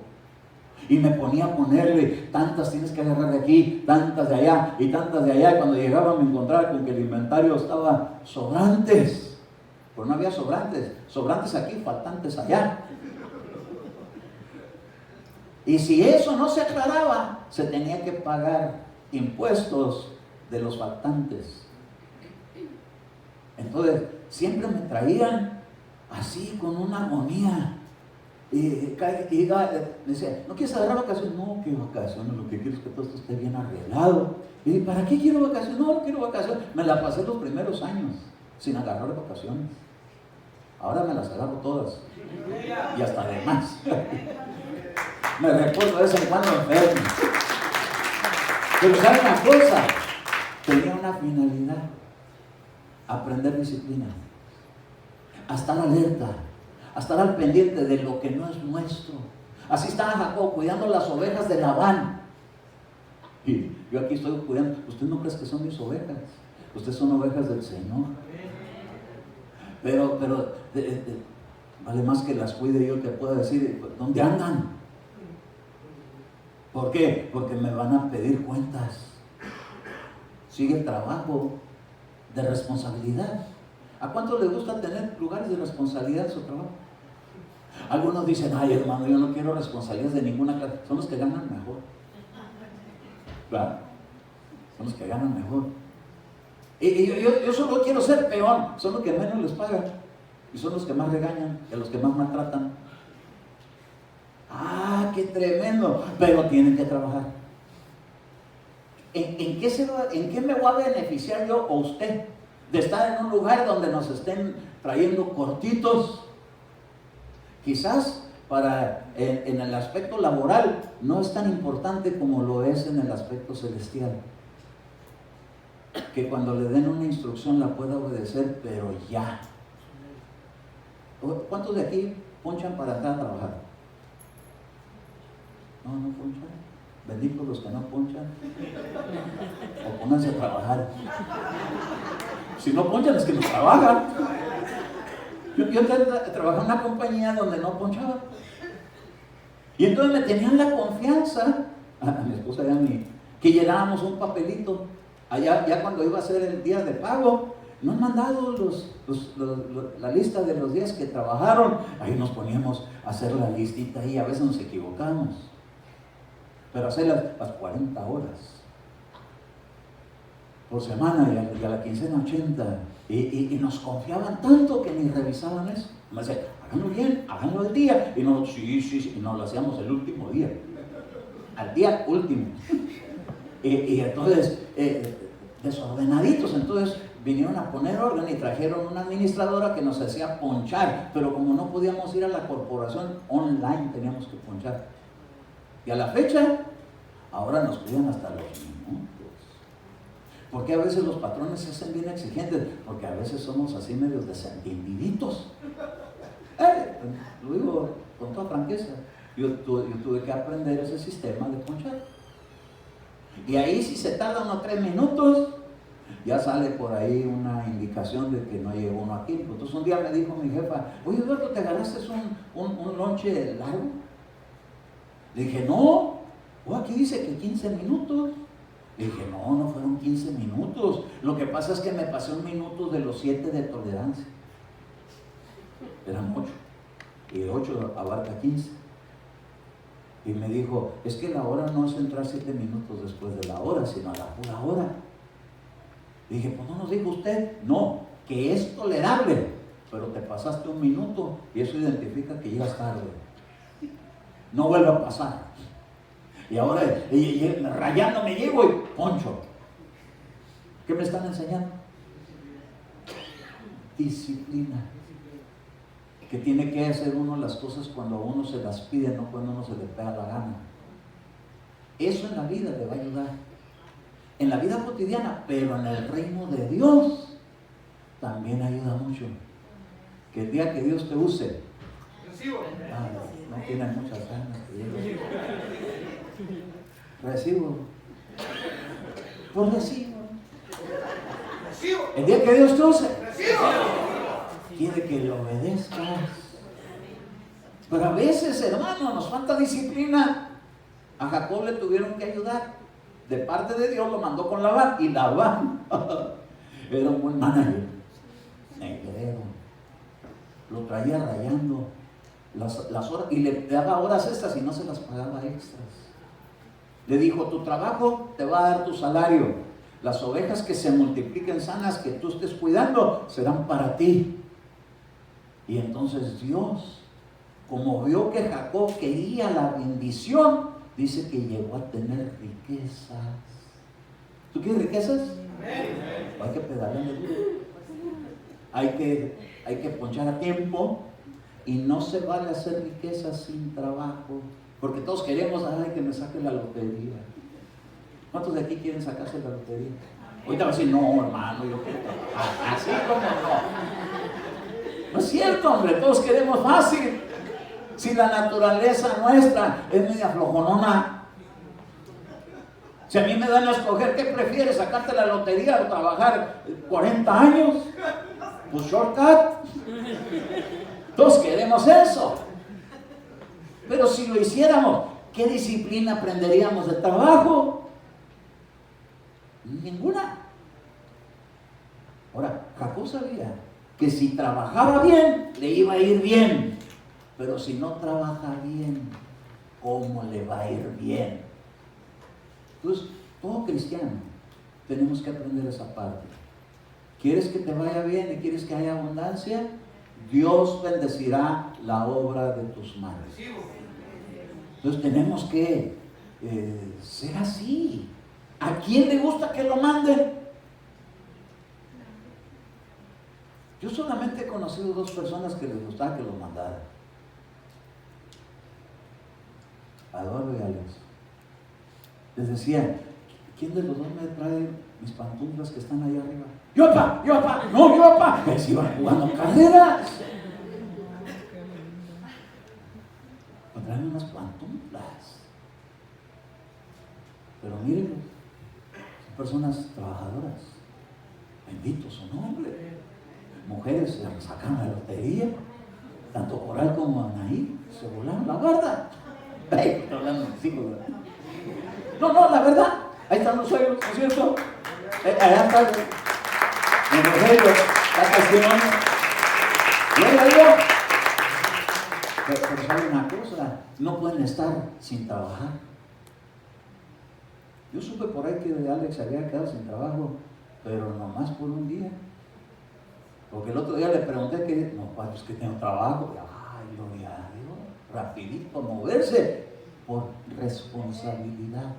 Y me ponía a ponerle, tantas tienes que agarrar de aquí, tantas de allá, y tantas de allá, y cuando llegaba me encontraba con que el inventario estaba sobrantes, pero no había sobrantes aquí, faltantes allá. Y si eso no se aclaraba, se tenía que pagar impuestos de los faltantes. Entonces, siempre me traían así con una agonía. Y decía, ¿no quieres agarrar vacaciones? No, ¿qué vacaciones? Lo que quiero es que todo esto esté bien arreglado. Y ¿para qué quiero vacaciones? No quiero vacaciones. Me la pasé los primeros años sin agarrar vacaciones. Ahora me las agarro todas. Y hasta de más. Me recuerdo de vez en cuando enfermo. Pero ¿sabe una cosa? Tenía una finalidad: aprender disciplina, a estar alerta, a estar al pendiente de lo que no es nuestro. Así estaba Jacob cuidando las ovejas de Labán. Y yo aquí estoy cuidando. Usted no cree que son mis ovejas, ustedes son ovejas del Señor. Pero vale más que las cuide yo que pueda decir dónde andan. ¿Por qué? Porque me van a pedir cuentas. Sigue el trabajo de responsabilidad. ¿A cuántos les gusta tener lugares de responsabilidad en su trabajo? Algunos dicen, ay hermano, yo no quiero responsabilidades de ninguna clase. Son los que ganan mejor. Claro, son los que ganan mejor. Y yo solo quiero ser peón. Son los que menos les pagan, y son los que más regañan, y a los que más maltratan. ¡Ah, qué tremendo! Pero tienen que trabajar. ¿En qué me voy a beneficiar yo o usted de estar en un lugar donde nos estén trayendo cortitos? Quizás en el aspecto laboral no es tan importante como lo es en el aspecto celestial. Que cuando le den una instrucción la pueda obedecer, pero ya. ¿Cuántos de aquí ponchan para entrar a trabajar? No ponchan. Bendito los que no ponchan. O pónganse a trabajar. Si no ponchan es que no trabajan. Yo trabajé en una compañía donde no ponchaba. Y entonces me tenían la confianza, a mi esposa y a mí, que llenábamos un papelito. Allá, ya cuando iba a ser el día de pago, nos han mandado la lista de los días que trabajaron. Ahí nos poníamos a hacer la listita y a veces nos equivocamos. pero hacer las 40 horas por semana y a la quincena 80. Y nos confiaban tanto que ni revisaban eso. Me decían, háganlo bien, háganlo al día. Y nosotros, sí, y nos lo hacíamos el último día. Al día último. Y entonces, desordenaditos. Entonces vinieron a poner orden y trajeron una administradora que nos hacía ponchar. Pero como no podíamos ir a la corporación online, teníamos que ponchar. Y a la fecha, ahora nos cuidan hasta los minutos. Porque a veces los patrones se hacen bien exigentes, porque a veces somos así medios desentendiditos. Lo digo con toda franqueza. Yo tuve que aprender ese sistema de ponchar. Y ahí si se tarda unos 3 minutos, ya sale por ahí una indicación de que no llegó uno a tiempo. Entonces un día me dijo mi jefa, oye Eduardo, ¿te ganaste un lonche largo? Le dije, no, aquí dice que 15 minutos. Le dije, no fueron 15 minutos. Lo que pasa es que me pasé 1 minuto de los 7 de tolerancia. Eran 8. Y 8 abarca 15. Y me dijo, es que la hora no es entrar 7 minutos después de la hora, sino a la pura hora. Le dije, pues no nos dijo usted. No, que es tolerable, pero te pasaste 1 minuto y eso identifica que llegas tarde. No vuelve a pasar. Y ahora, rayando me llego y poncho. ¿Qué me están enseñando? Disciplina. Que tiene que hacer uno las cosas cuando a uno se las pide, no cuando uno se le pega la gana. Eso en la vida le va a ayudar. En la vida cotidiana, pero en el reino de Dios también ayuda mucho. Que el día que Dios te use, no tienen muchas ganas. Recibo. Pues recibo. El día que Dios te use, quiere que le obedezcas. Pero a veces, hermano, nos falta disciplina. A Jacob le tuvieron que ayudar. De parte de Dios lo mandó con Labán. Y Labán era un buen manager. Negrero. Lo traía rayando las horas. Y le daba horas extras y no se las pagaba extras. Le dijo, tu trabajo te va a dar tu salario. Las ovejas que se multipliquen sanas, que tú estés cuidando, serán para ti. Y entonces Dios, como vio que Jacob quería la bendición, dice que llegó a tener riquezas. ¿Tú quieres riquezas? Hay que pedalear duro. Hay que ponchar a tiempo. Y no se vale hacer riquezas sin trabajo. Porque todos queremos, que me saque la lotería. ¿Cuántos de aquí quieren sacarse la lotería? Ahorita va a decir, no, hermano, yo quiero trabajar. Así como no. No es cierto, hombre, todos queremos fácil. Si la naturaleza nuestra es media flojonona. Si a mí me dan a escoger, ¿qué prefieres? ¿Sacarte la lotería o trabajar 40 años? Pues shortcut. Todos queremos eso. Pero si lo hiciéramos, ¿qué disciplina aprenderíamos de trabajo? Ninguna. Ahora, Jacob sabía que si trabajaba bien, le iba a ir bien. Pero si no trabaja bien, ¿cómo le va a ir bien? Entonces, todo cristiano, tenemos que aprender esa parte. ¿Quieres que te vaya bien y quieres que haya abundancia? Dios bendecirá la obra de tus manos. Entonces tenemos que ser así. ¿A quién le gusta que lo manden? Yo solamente he conocido 2 personas que les gustaba que lo mandaran. A Eduardo y a Alex. Les decía, ¿quién de los 2 me trae mis pantuflas que están allá arriba? Yo papá, no, yo papá. Les iban jugando carreras. Me traen unas pantuflas. Pero mírenlos, son personas trabajadoras. Bendito su nombre. Mujeres se sacaron la lotería. Tanto Coral como Anaí se volaron la barda. Estoy hablando de mis hijos, ¿verdad? No, la verdad. Ahí están los suegros, ¿no es cierto? Allá está el rosario, la testimonio. Pero sabe una cosa, no pueden estar sin trabajar. Yo supe por ahí que Alex había quedado sin trabajo, pero nomás por un día. Porque el otro día le pregunté que, no, pues que tengo trabajo. Ay, gloria a Dios, rapidito moverse por responsabilidad.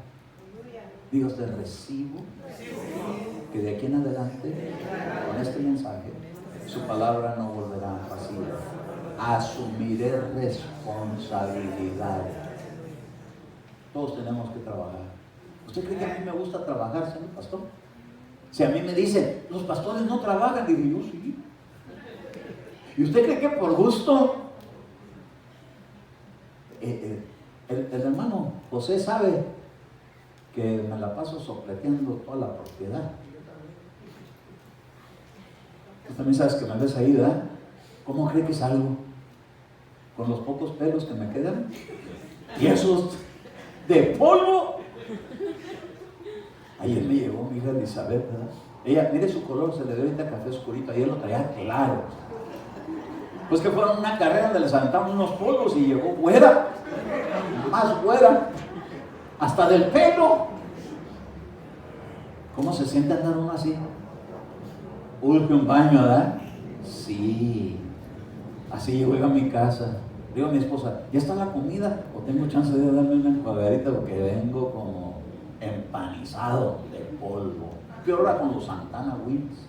Digo, te recibo que de aquí en adelante, con este mensaje, su palabra no volverá vacía. Asumiré responsabilidad. Todos tenemos que trabajar. ¿Usted cree que a mí me gusta trabajar, señor pastor? Si a mí me dicen, los pastores no trabajan, digo yo sí. ¿Y usted cree que por gusto? El hermano José sabe que me la paso sopleteando toda la propiedad. Tú también sabes que me ves ahí, ¿verdad? ¿Cómo cree que salgo? Con los pocos pelos que me quedan y esos de polvo. Ayer me llegó mi hija Elizabeth, ¿verdad? Ella, mire su color, se le ve ahorita café oscurito, ayer lo traía claro. Pues que fueron una carrera donde les aventamos unos polvos y llegó güera, más güera, hasta del pelo. ¿Cómo se siente andar uno así? Urge un baño, ¿verdad? Sí. Así llego a mi casa. Digo a mi esposa, ¿ya está la comida? ¿O tengo chance de darme una enjuagadita? Porque vengo como empanizado de polvo. ¿Qué hora con los Santana Wings?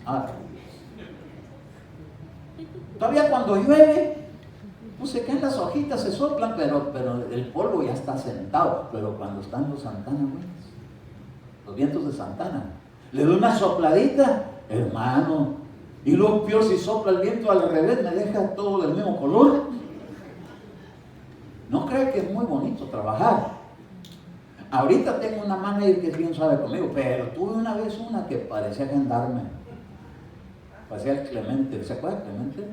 Todavía cuando llueve, pues se caen las hojitas, se soplan, pero el polvo ya está sentado. Pero cuando están los Santana Wings, los vientos de Santana, le doy una sopladita, hermano, y luego peor si sopla el viento al revés, me deja todo del mismo color. No cree que es muy bonito trabajar. Ahorita tengo una manager que es bien suave conmigo, pero tuve una vez una que parecía gendarme. Parecía el Clemente. ¿Se acuerda de Clemente?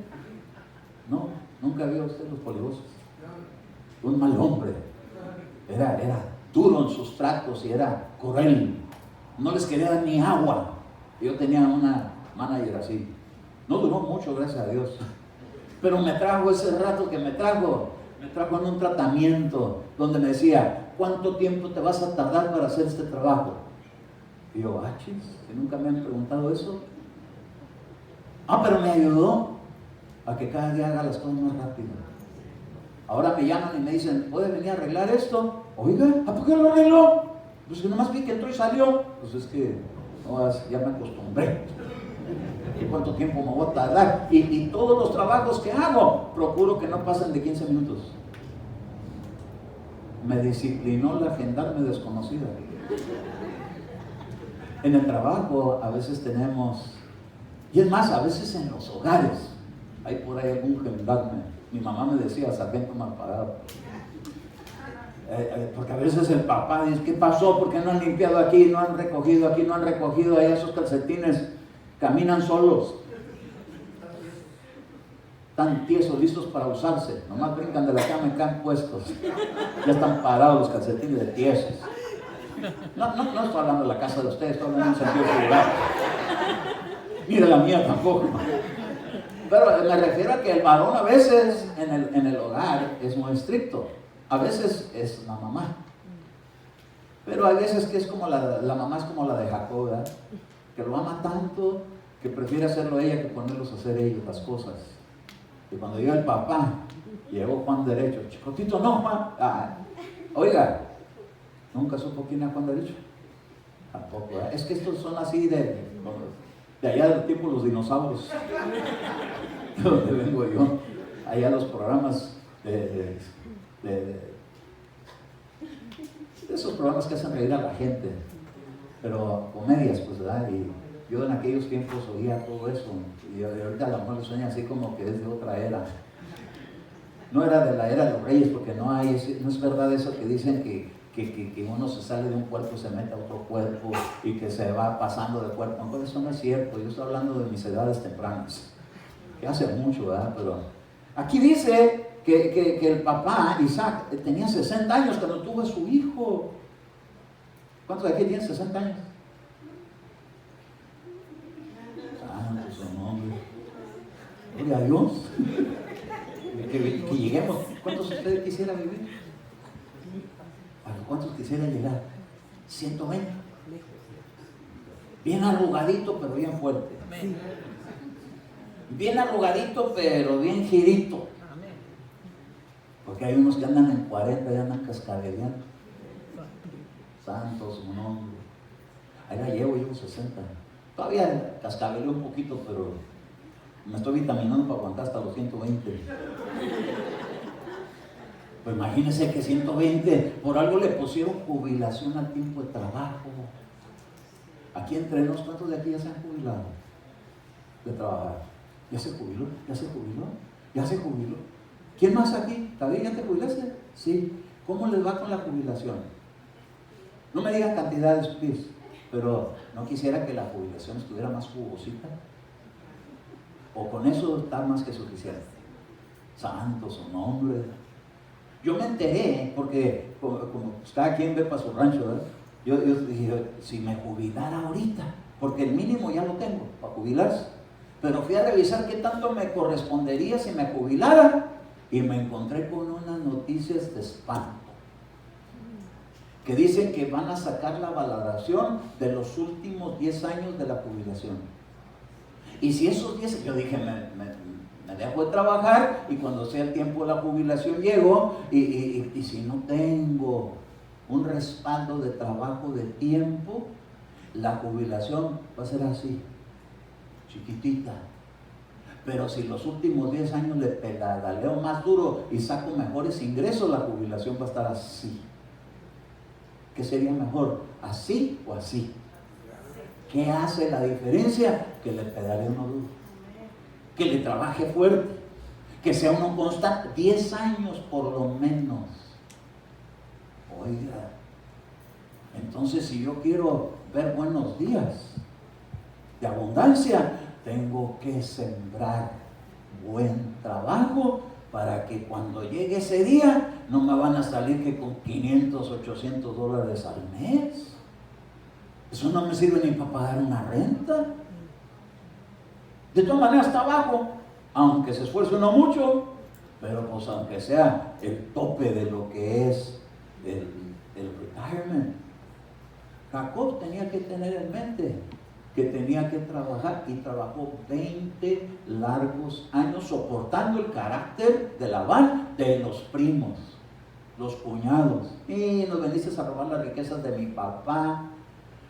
No, nunca vio usted los polivosos. Un mal hombre. Era duro en sus tratos y era cruel. No les quería dar ni agua. Yo tenía una manager así. No duró mucho, gracias a Dios. Pero me trajo ese rato que me trajo en un tratamiento donde me decía, ¿cuánto tiempo te vas a tardar para hacer este trabajo? Y yo, chis, que nunca me han preguntado eso. Pero me ayudó a que cada día haga las cosas más rápido. Ahora me llaman y me dicen, ¿puede venir a arreglar esto? Oiga, ¿por qué lo arregló? Pues que nomás vi que entró y salió. Pues es que no, ya me acostumbré. ¿Y cuánto tiempo me voy a tardar? Y todos los trabajos que hago, procuro que no pasen de 15 minutos. Me disciplinó la gendarme desconocida. En el trabajo a veces tenemos, y es más, a veces en los hogares, hay por ahí algún gendarme. Mi mamá me decía, sargento mal pagado. Porque a veces el papá dice, ¿qué pasó? ¿Por qué no han limpiado aquí? ¿No han recogido aquí? ¿No han recogido allá? Esos calcetines caminan solos. Están tiesos, listos para usarse. Nomás brincan de la cama y caen puestos. Ya están parados los calcetines de tiesos. No estoy hablando de la casa de ustedes, estoy hablando en un sentido figurado. Ni de la mía tampoco. Pero me refiero a que el varón a veces en el hogar es muy estricto. A veces es la mamá. Pero hay veces que es como la mamá es como la de Jacob, ¿verdad? Que lo ama tanto que prefiere hacerlo ella que ponerlos a hacer ellos las cosas. Y cuando llega el papá, llegó Juan Derecho. Chicotito, no, Juan. Oiga, ¿nunca supo quién era Juan Derecho? Tampoco, ¿verdad? Es que estos son así de allá del tiempo los dinosaurios. De donde vengo yo. Allá los programas de esos programas que hacen reír a la gente. Pero comedias, pues, ¿verdad? Y yo en aquellos tiempos oía todo eso. Y ahorita a lo mejor sueña así como que es de otra era. No era de la era de los reyes, porque no es verdad eso que dicen que uno se sale de un cuerpo y se mete a otro cuerpo y que se va pasando de cuerpo. No, eso no es cierto. Yo estoy hablando de mis edades tempranas, que hace mucho, ¿verdad? Pero aquí dice que el papá, Isaac, tenía 60 años cuando tuvo a su hijo. ¿Cuántos de aquí tienen 60 años? Santo su nombre. Gloria a Dios. Que lleguemos. ¿Cuántos de ustedes quisieran vivir? ¿A cuántos quisieran llegar? 120. Bien arrugadito, pero bien fuerte. Bien arrugadito, pero bien girito. Porque hay unos que andan en 40 y andan cascabeleando. Santo su nombre. Ahí la llevo 60. Todavía cascabeleo un poquito, pero me estoy vitaminando para aguantar hasta los 120. Pues imagínense que 120, por algo le pusieron jubilación al tiempo de trabajo. Aquí entre nos, ¿cuántos de aquí ya se han jubilado de trabajar? ¿Ya se jubiló? ¿Ya se jubiló? ¿Ya se jubiló? ¿Quién más aquí? ¿David, ya te jubilaste? Sí. ¿Cómo les va con la jubilación? No me digan cantidades, please, pero no quisiera que la jubilación estuviera más jugosita. O con eso está más que suficiente. Santo su nombre. Yo me enteré, porque como cada quien ve para su rancho, ¿verdad? Yo dije, si me jubilara ahorita, porque el mínimo ya lo tengo para jubilarse, pero fui a revisar qué tanto me correspondería si me jubilara y me encontré con unas noticias de espanto que dicen que van a sacar la valoración de los últimos 10 años de la jubilación. Y si esos 10, yo dije, me dejo de trabajar y cuando sea el tiempo de la jubilación llego y si no tengo un respaldo de trabajo de tiempo, la jubilación va a ser así, chiquitita. Pero si los últimos 10 años le pedaleo más duro y saco mejores ingresos, la jubilación va a estar así. ¿Qué sería mejor? ¿Así o así? ¿Qué hace la diferencia? Que le pedalee uno duro, que le trabaje fuerte, que sea uno constante, 10 años por lo menos. Oiga, entonces si yo quiero ver buenos días de abundancia, tengo que sembrar buen trabajo para que cuando llegue ese día no me van a salir que con 500, 800 dólares al mes. Eso no me sirve ni para pagar una renta. De todas maneras está bajo, aunque se esfuerce uno mucho, pero pues aunque sea el tope de lo que es el retirement. Jacob tenía que tener en mente que tenía que trabajar y trabajó 20 largos años soportando el carácter de Labán, de los primos, los cuñados. Y nos veniste a robar las riquezas de mi papá.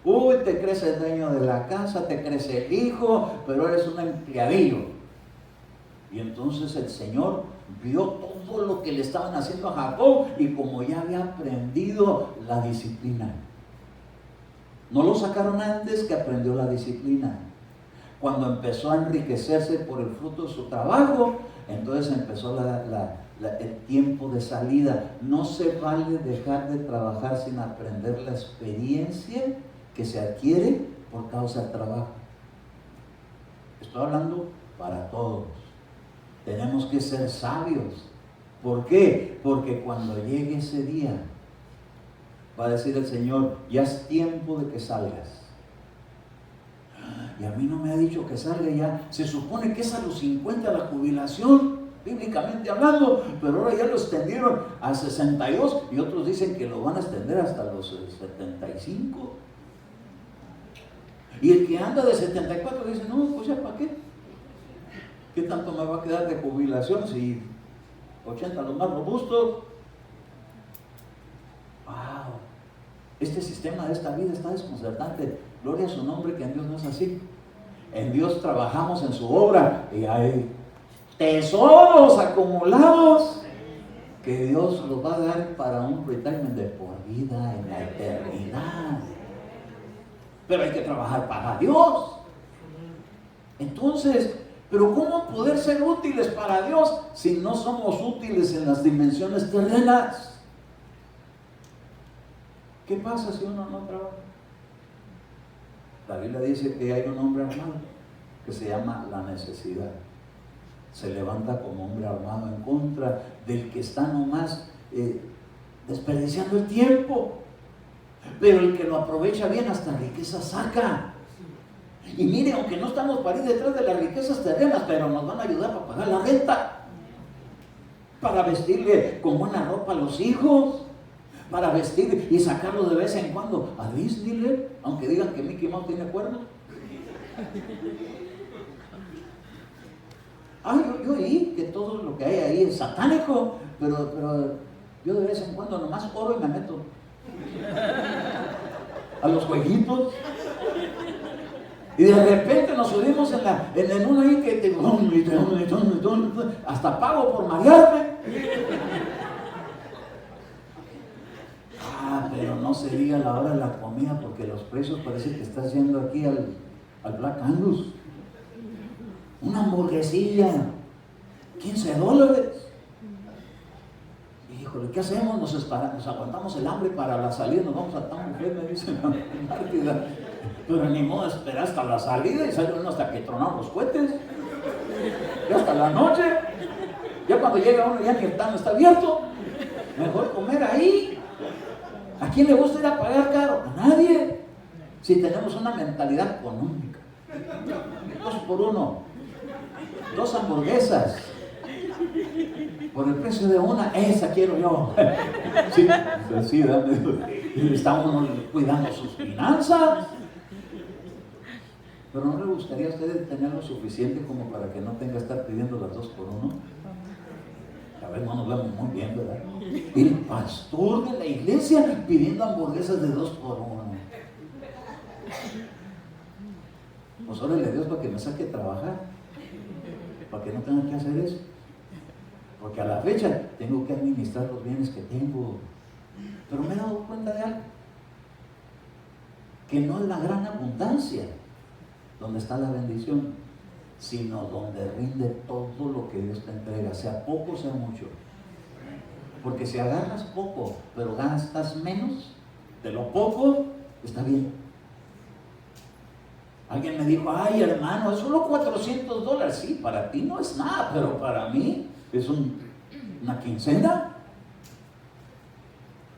Uy, te crees el dueño de la casa, te crees el hijo, pero eres un empleadillo. Y entonces el Señor vio todo lo que le estaban haciendo a Jacob y como ya había aprendido la disciplina. No lo sacaron antes que aprendió la disciplina. Cuando empezó a enriquecerse por el fruto de su trabajo, entonces empezó el tiempo de salida. No se vale dejar de trabajar sin aprender la experiencia que se adquiere por causa del trabajo. Estoy hablando para todos. Tenemos que ser sabios. ¿Por qué? Porque cuando llegue ese día, va a decir el Señor, ya es tiempo de que salgas. Y a mí no me ha dicho que salga ya. Se supone que es a los 50 la jubilación, bíblicamente hablando, pero ahora ya lo extendieron a 62 y otros dicen que lo van a extender hasta los 75. Y el que anda de 74 dice, no, pues ya para qué. ¿Qué tanto me va a quedar de jubilación si 80 los más robustos? ¡Wow! Este sistema de esta vida está desconcertante. Gloria a su nombre, que en Dios no es así. En Dios trabajamos en su obra y hay tesoros acumulados que Dios los va a dar para un retirement de por vida en la eternidad. Pero hay que trabajar para Dios. Entonces, pero ¿cómo poder ser útiles para Dios si no somos útiles en las dimensiones terrenas? ¿Qué pasa si uno no trabaja? La Biblia dice que hay un hombre armado que se llama la necesidad. Se levanta como hombre armado en contra del que está nomás desperdiciando el tiempo. Pero el que lo aprovecha bien hasta riqueza saca. Y mire, aunque no estamos para ir detrás de las riquezas terrenas, pero nos van a ayudar para pagar la renta, para vestirle con buena ropa a los hijos, para vestir y sacarlo de vez en cuando a Disneyland, aunque digan que Mickey Mouse tiene cuernos. Yo oí que todo lo que hay ahí es satánico, pero yo de vez en cuando nomás oro y me meto a los jueguitos. Y de repente nos subimos en uno ahí que hasta pago por marearme. Pero no se diga la hora de la comida, porque los precios parece que estás yendo aquí al Black Angus. Una hamburguesilla, $15. Híjole, ¿qué hacemos? Nos aguantamos el hambre para la salida, nos vamos a Town Buffet, me dice la Mártida. Pero ni modo de esperar hasta la salida y sale uno hasta que tronaron los cohetes. Y hasta la noche. Ya cuando llega uno ya ni el TAM está abierto. Mejor comer ahí. ¿A quién le gusta ir a pagar caro? A nadie. Si tenemos una mentalidad económica. 2 por 1. 2 hamburguesas. Por el precio de una, esa quiero yo. Sí, está uno cuidando sus finanzas. Pero ¿no le gustaría a usted tener lo suficiente como para que no tenga que estar pidiendo las 2 por 1? A ver, no nos vemos muy bien, ¿verdad? El pastor de la iglesia pidiendo hamburguesas de 2 por 1. Pues órale a Dios para que me saque a trabajar, para que no tenga que hacer eso. Porque a la fecha tengo que administrar los bienes que tengo. Pero me he dado cuenta de algo, que no es la gran abundancia donde está la bendición, sino donde rinde todo lo que Dios te entrega, sea poco, sea mucho. Porque si agarras poco, pero gastas menos, de lo poco, está bien. Alguien me dijo, ay hermano, es solo $400. Sí, para ti no es nada, pero para mí es una quincena.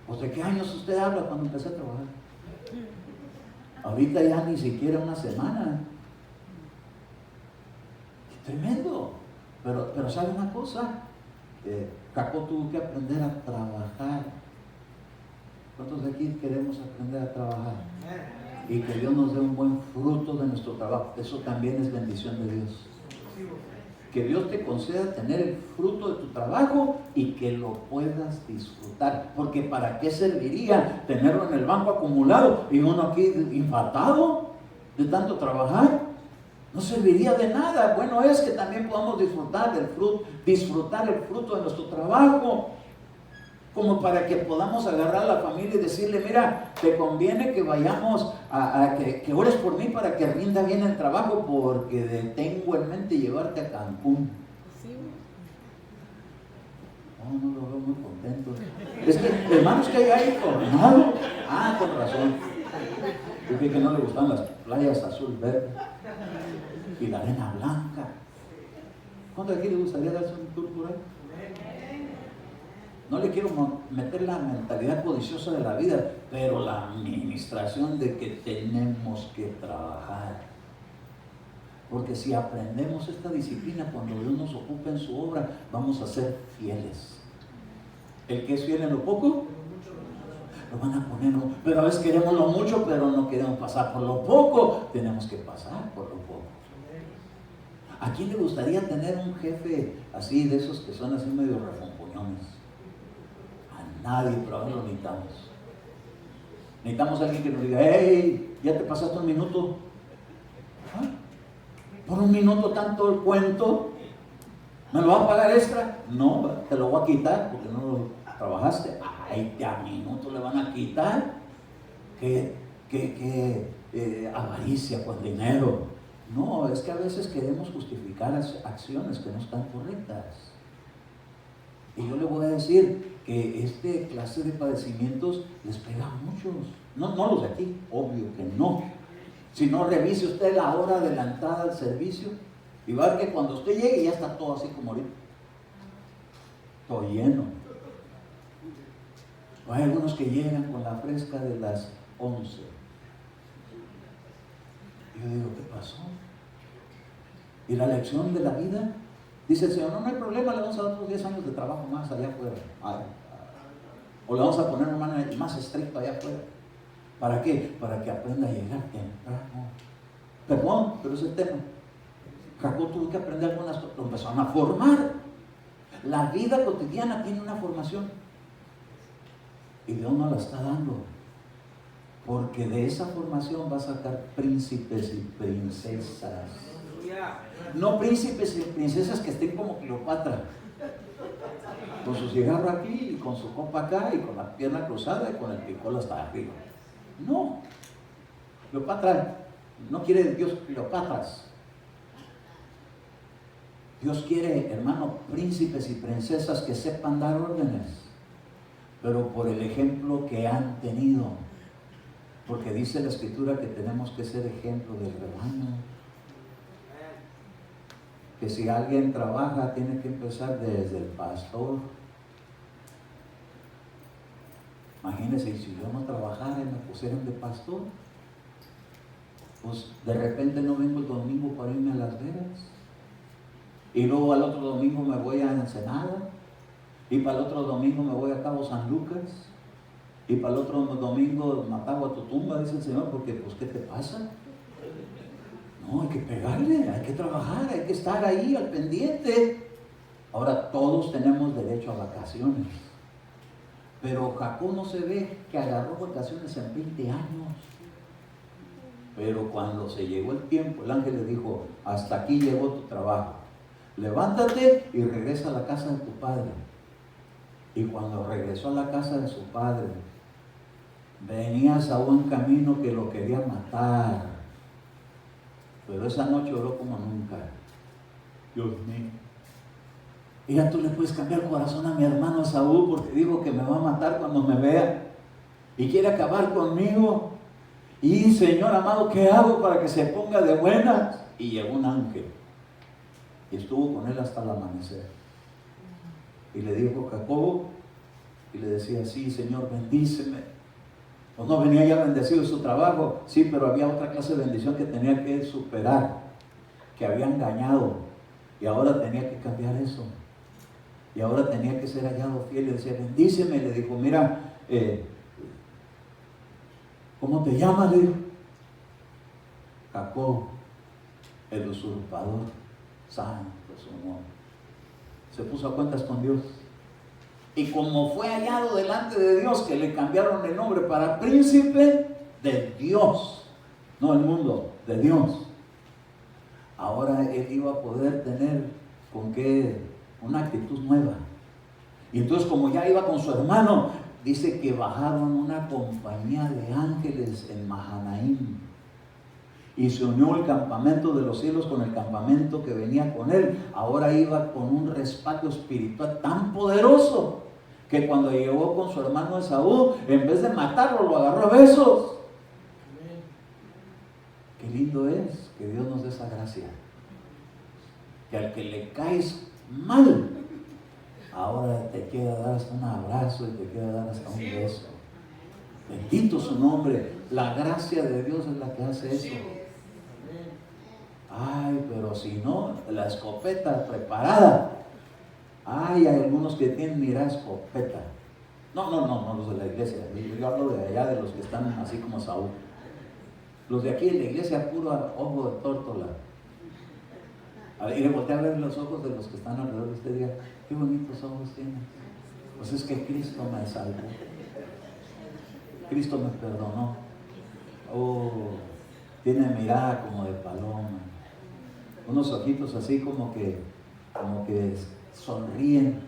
Pues ¿de qué años usted habla cuando empecé a trabajar? Ahorita ya ni siquiera una semana. ¡Qué tremendo! Pero ¿sabe una cosa? Jacob tuvo que aprender a trabajar. ¿Cuántos de aquí queremos aprender a trabajar? Y que Dios nos dé un buen fruto de nuestro trabajo. Eso también es bendición de Dios. Que Dios te conceda tener el fruto de tu trabajo y que lo puedas disfrutar. Porque ¿para qué serviría tenerlo en el banco acumulado y uno aquí infartado de tanto trabajar? No serviría de nada. Bueno es que también podamos disfrutar el fruto de nuestro trabajo. Como para que podamos agarrar a la familia y decirle, mira, te conviene que vayamos que ores por mí para que rinda bien el trabajo, porque tengo en mente llevarte a Cancún. Sí. No lo veo muy contento. Es que, hermanos, que hay ahí Coronado. Con razón. Yo creí que no le gustan las playas azul verde y la arena blanca. ¿Cuánto de aquí le gustaría darse un tour por ahí? No le quiero meter la mentalidad codiciosa de la vida, pero la administración de que tenemos que trabajar. Porque si aprendemos esta disciplina, cuando Dios nos ocupe en su obra, vamos a ser fieles. El que es fiel en lo poco, lo van a poner, pero a veces queremos lo mucho, pero no queremos pasar por lo poco. Tenemos que pasar por lo poco. ¿A quién le gustaría tener un jefe así, de esos que son así medio refunfuñones? Nadie, pero ahora lo necesitamos. Necesitamos a alguien que nos diga, hey, ya te pasaste un minuto. Por un minuto tanto el cuento. ¿Me lo vas a pagar extra? No, te lo voy a quitar porque no lo trabajaste. Ay, a minuto le van a quitar. Que avaricia con dinero. No, es que a veces queremos justificar acciones que no están correctas. Y yo le voy a decir que este clase de padecimientos les pega a muchos. No los de aquí, obvio que no. Si no, revise usted la hora adelantada al servicio y va a ver que cuando usted llegue ya está todo así como ahorita. Todo lleno. Hay algunos que llegan con la fresca de las 11. Y yo digo, ¿qué pasó? ¿Y la lección de la vida? Dice el Señor, no hay problema, le vamos a dar otros 10 años de trabajo más allá afuera. O le vamos a poner un manual más estricto allá afuera. ¿Para qué? Para que aprenda a llegar temprano. Perdón, pero es el tema. Jacob tuvo que aprender algunas cosas, lo empezaron a formar. La vida cotidiana tiene una formación. Y Dios nos la está dando. Porque de esa formación va a sacar príncipes y princesas. No príncipes y princesas que estén como Cleopatra, con su cigarro aquí, y con su copa acá, y con la pierna cruzada, y con el picol hasta arriba. No. Cleopatra, no quiere Dios Cleopatras. Dios quiere, hermano, príncipes y princesas que sepan dar órdenes, pero por el ejemplo que han tenido. Porque dice la Escritura que tenemos que ser ejemplo del rebaño. Que si alguien trabaja, tiene que empezar desde el pastor. Imagínense, si yo no trabajara y me pusieran de pastor, pues de repente no vengo el domingo para irme a Las Vegas. Y luego al otro domingo me voy a Ensenada. Y para el otro domingo me voy a Cabo San Lucas. Y para el otro domingo mataba a tu tumba, dice el Señor, porque pues ¿qué te pasa? No, hay que pegarle, hay que trabajar, hay que estar ahí al pendiente. Ahora todos tenemos derecho a vacaciones. Pero Jacob no se ve que agarró vacaciones en 20 años. Pero cuando se llegó el tiempo, el ángel le dijo, hasta aquí llegó tu trabajo. Levántate y regresa a la casa de tu padre. Y cuando regresó a la casa de su padre, venía Saúl en camino que lo quería matar. Pero esa noche oró como nunca. Dios mío. Y ya tú le puedes cambiar el corazón a mi hermano Saúl porque digo que me va a matar cuando me vea. Y quiere acabar conmigo. Y Señor amado, ¿qué hago para que se ponga de buenas? Y llegó un ángel. Y estuvo con él hasta el amanecer. Y le dijo Jacobo, y le decía, sí, Señor, bendíceme. Pues no venía ya bendecido su trabajo, sí, pero había otra clase de bendición que tenía que superar, que había engañado, y ahora tenía que cambiar eso. Y ahora tenía que ser hallado fiel. Le decía, bendíceme. Le dijo, mira, ¿cómo te llamas? Le dijo, Jacob, el usurpador, santo su nombre. Se puso a cuentas con Dios. Y como fue hallado delante de Dios, que le cambiaron el nombre para príncipe de Dios, no el mundo, de Dios. Ahora él iba a poder tener con qué, una actitud nueva. Y entonces, como ya iba con su hermano, dice que bajaron una compañía de ángeles en Mahanaim. Y se unió el campamento de los cielos con el campamento que venía con él. Ahora iba con un respaldo espiritual tan poderoso que cuando llegó con su hermano Esaú, en vez de matarlo, lo agarró a besos. Qué lindo es que Dios nos dé esa gracia. Que al que le caes mal, ahora te quiere dar hasta un abrazo y te quiere dar hasta un beso. Bendito su nombre. La gracia de Dios es la que hace eso. Ay, pero si no, la escopeta preparada. Ay, hay algunos que tienen mira escopeta. No los de la iglesia. Yo hablo de allá, de los que están así como Saúl. Los de aquí en la iglesia, puro ojo de tórtola. Y le volteé a ver los ojos de los que están alrededor de usted y diga, qué bonitos ojos tienen. Pues es que Cristo me salvó. Cristo me perdonó. Oh, tiene mirada como de paloma. Unos ojitos así como que sonríen.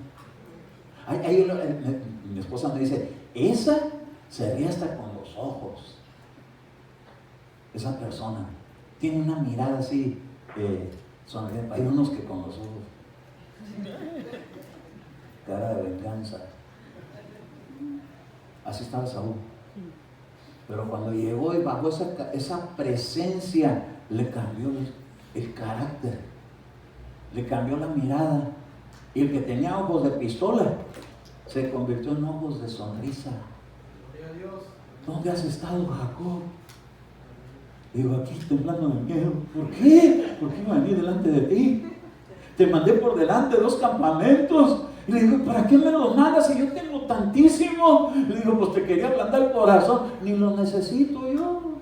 Mi esposa me dice, esa se ríe hasta con los ojos. Esa persona tiene una mirada así, sonriente. Hay unos que con los ojos, cara de venganza. Así estaba Saúl. Pero cuando llegó y bajó esa presencia, le cambió el carácter, le cambió la mirada. Y el que tenía ojos de pistola se convirtió en ojos de sonrisa. ¿Dónde has estado, Jacob? Digo, aquí temblando de miedo. ¿Por qué? ¿Por qué me vení delante de ti? Te mandé por delante 2 campamentos. Y le digo, ¿para qué me lo mandas si yo tengo tantísimo? Le digo, pues te quería ablandar el corazón, ni lo necesito yo.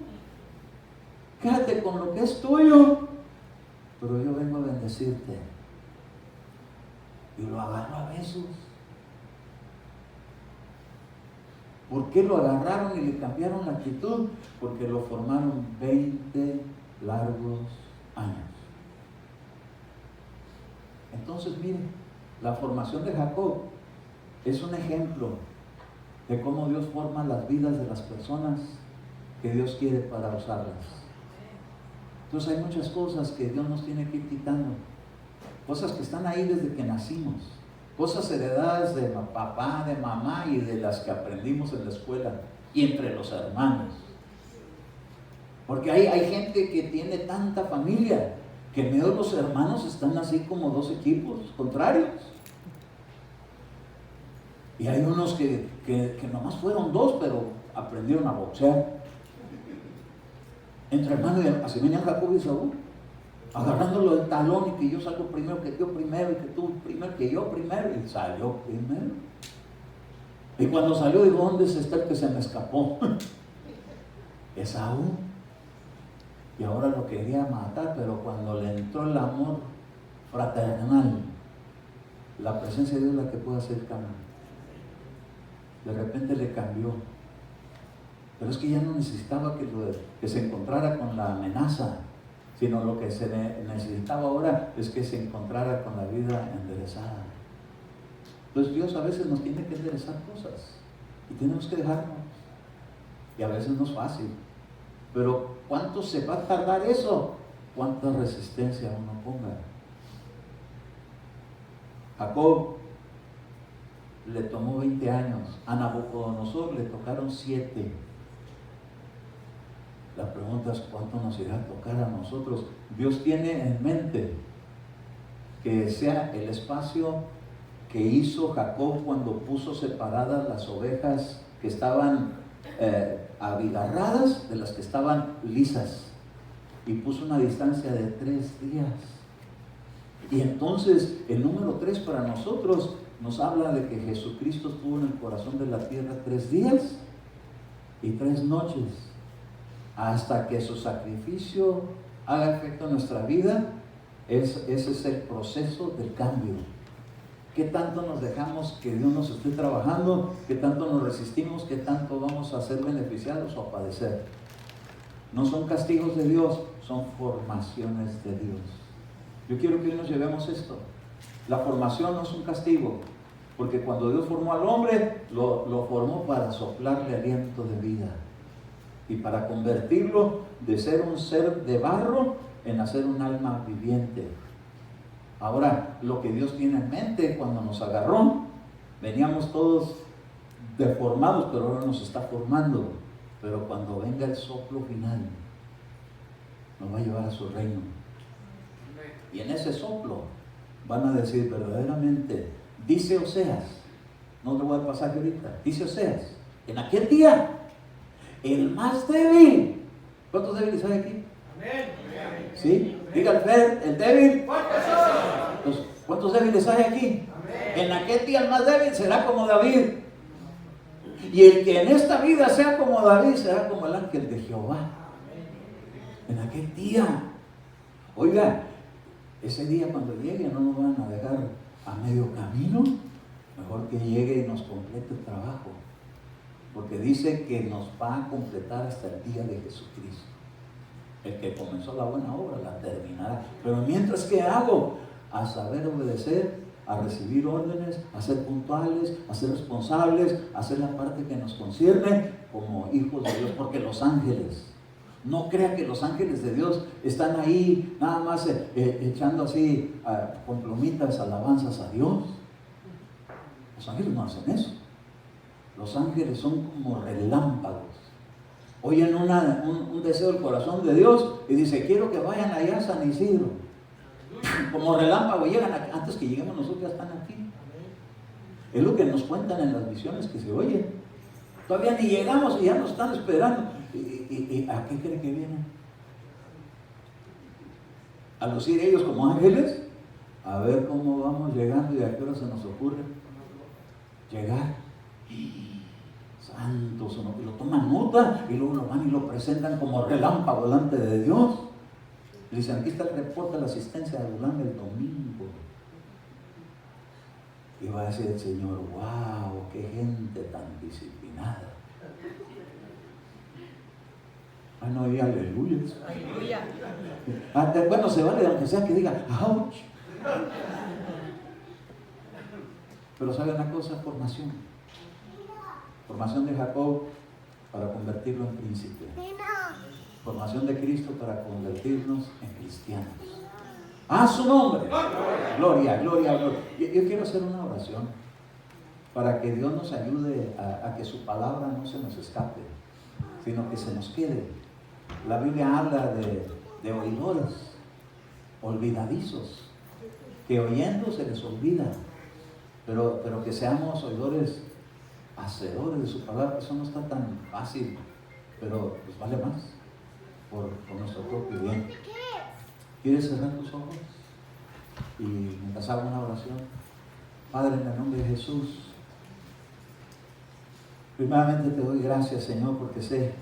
Quédate con lo que es tuyo, pero yo vengo a bendecirte. Y lo agarro a besos. ¿Por qué lo agarraron y le cambiaron la actitud? Porque lo formaron 20 largos años. Entonces, miren, la formación de Jacob es un ejemplo de cómo Dios forma las vidas de las personas que Dios quiere para usarlas. Entonces hay muchas cosas que Dios nos tiene que ir quitando, cosas que están ahí desde que nacimos, cosas heredadas de papá, de mamá y de las que aprendimos en la escuela y entre los hermanos. Porque hay gente que tiene tanta familia que en medio de los hermanos están así como dos equipos contrarios. Y hay unos que nomás fueron dos, pero aprendieron a boxear. Entre hermanos, así venían Jacob y Saúl, agarrándolo del talón, y que yo salgo primero, que yo primero, y que tú primero, que yo primero, y salió primero. Y cuando salió, digo, ¿dónde está el que se me escapó? Esaú. Y ahora lo quería matar, pero cuando le entró el amor fraternal, la presencia de Dios es la que puede hacer cambio. De repente le cambió. Pero es que ya no necesitaba que se encontrara con la amenaza, sino lo que se necesitaba ahora es que se encontrara con la vida enderezada. Entonces Dios a veces nos tiene que enderezar cosas y tenemos que dejarnos. Y a veces no es fácil. Pero ¿cuánto se va a tardar eso? ¿Cuánta resistencia uno ponga? Jacob le tomó 20 años, a Nabucodonosor le tocaron 7. La pregunta es, ¿cuánto nos irá a tocar a nosotros? Dios tiene en mente que sea el espacio que hizo Jacob cuando puso separadas las ovejas que estaban abigarradas de las que estaban lisas, y puso una distancia de 3 días. Y entonces el número 3 para nosotros nos habla de que Jesucristo estuvo en el corazón de la tierra 3 días y 3 noches, hasta que su sacrificio haga efecto en nuestra vida. Ese es el proceso del cambio. ¿Qué tanto nos dejamos que Dios nos esté trabajando? ¿Qué tanto nos resistimos? ¿Qué tanto vamos a ser beneficiados o a padecer? No son castigos de Dios, son formaciones de Dios. Yo quiero que hoy nos llevemos esto. La formación no es un castigo, porque cuando Dios formó al hombre, lo formó para soplarle aliento de vida y para convertirlo de ser un ser de barro en hacer un alma viviente. Ahora, lo que Dios tiene en mente cuando nos agarró, veníamos todos deformados, pero ahora nos está formando. Pero cuando venga el soplo final, nos va a llevar a su reino. Y en ese soplo van a decir verdaderamente, dice Oseas, no te voy a pasar ahorita, dice Oseas, en aquel día, el más débil. ¿Cuántos débiles hay aquí? Amén. ¿Sí? Diga el débil. Entonces, ¿cuántos débiles hay aquí? Amén. En aquel día el más débil será como David. Y el que en esta vida sea como David será como el ángel de Jehová. En aquel día. Oiga, ese día cuando llegue no nos van a dejar a medio camino. Mejor que llegue y nos complete el trabajo. Porque dice que nos va a completar hasta el día de Jesucristo. El que comenzó la buena obra la terminará. Pero mientras, ¿qué hago? A saber obedecer, a recibir órdenes, a ser puntuales, a ser responsables, a hacer la parte que nos concierne como hijos de Dios. Porque los ángeles, no crea que los ángeles de Dios están ahí nada más echando así con plumitas alabanzas a Dios. Los ángeles no hacen eso. Los ángeles son como relámpagos. Oyen un deseo del corazón de Dios y dice, quiero que vayan allá a San Isidro. Como relámpago llegan aquí, antes que lleguemos nosotros ya están aquí. Es lo que nos cuentan en las visiones que se oyen. Todavía ni llegamos y ya nos están esperando. ¿Y a qué creen que vienen? ¿A lucir ellos como ángeles? a ver cómo vamos llegando y a qué hora se nos ocurre llegar. Santos, y lo toman nota y luego lo van y lo presentan como relámpago delante de Dios. Y dicen, aquí está el reporte de la asistencia de Bulán del domingo. Y va a decir el Señor, wow, qué gente tan disciplinada. Ay, no, y aleluya. Aleluya. Bueno, se vale, aunque sea que diga, ouch. Pero sabe una cosa, formación. Formación de Jacob para convertirlo en príncipe. Formación de Cristo para convertirnos en cristianos. ¡A su nombre! Gloria, gloria, gloria. Yo quiero hacer una oración para que Dios nos ayude a que su palabra no se nos escape, sino que se nos quede. La Biblia habla de oidores olvidadizos, que oyendo se les olvida, pero que seamos oidores hacedores de su palabra. Eso no está tan fácil, pero pues vale más por nuestro propio bien. ¿Quieres cerrar tus ojos? Y mientras hago una oración. Padre, en el nombre de Jesús, primeramente te doy gracias, Señor, porque sé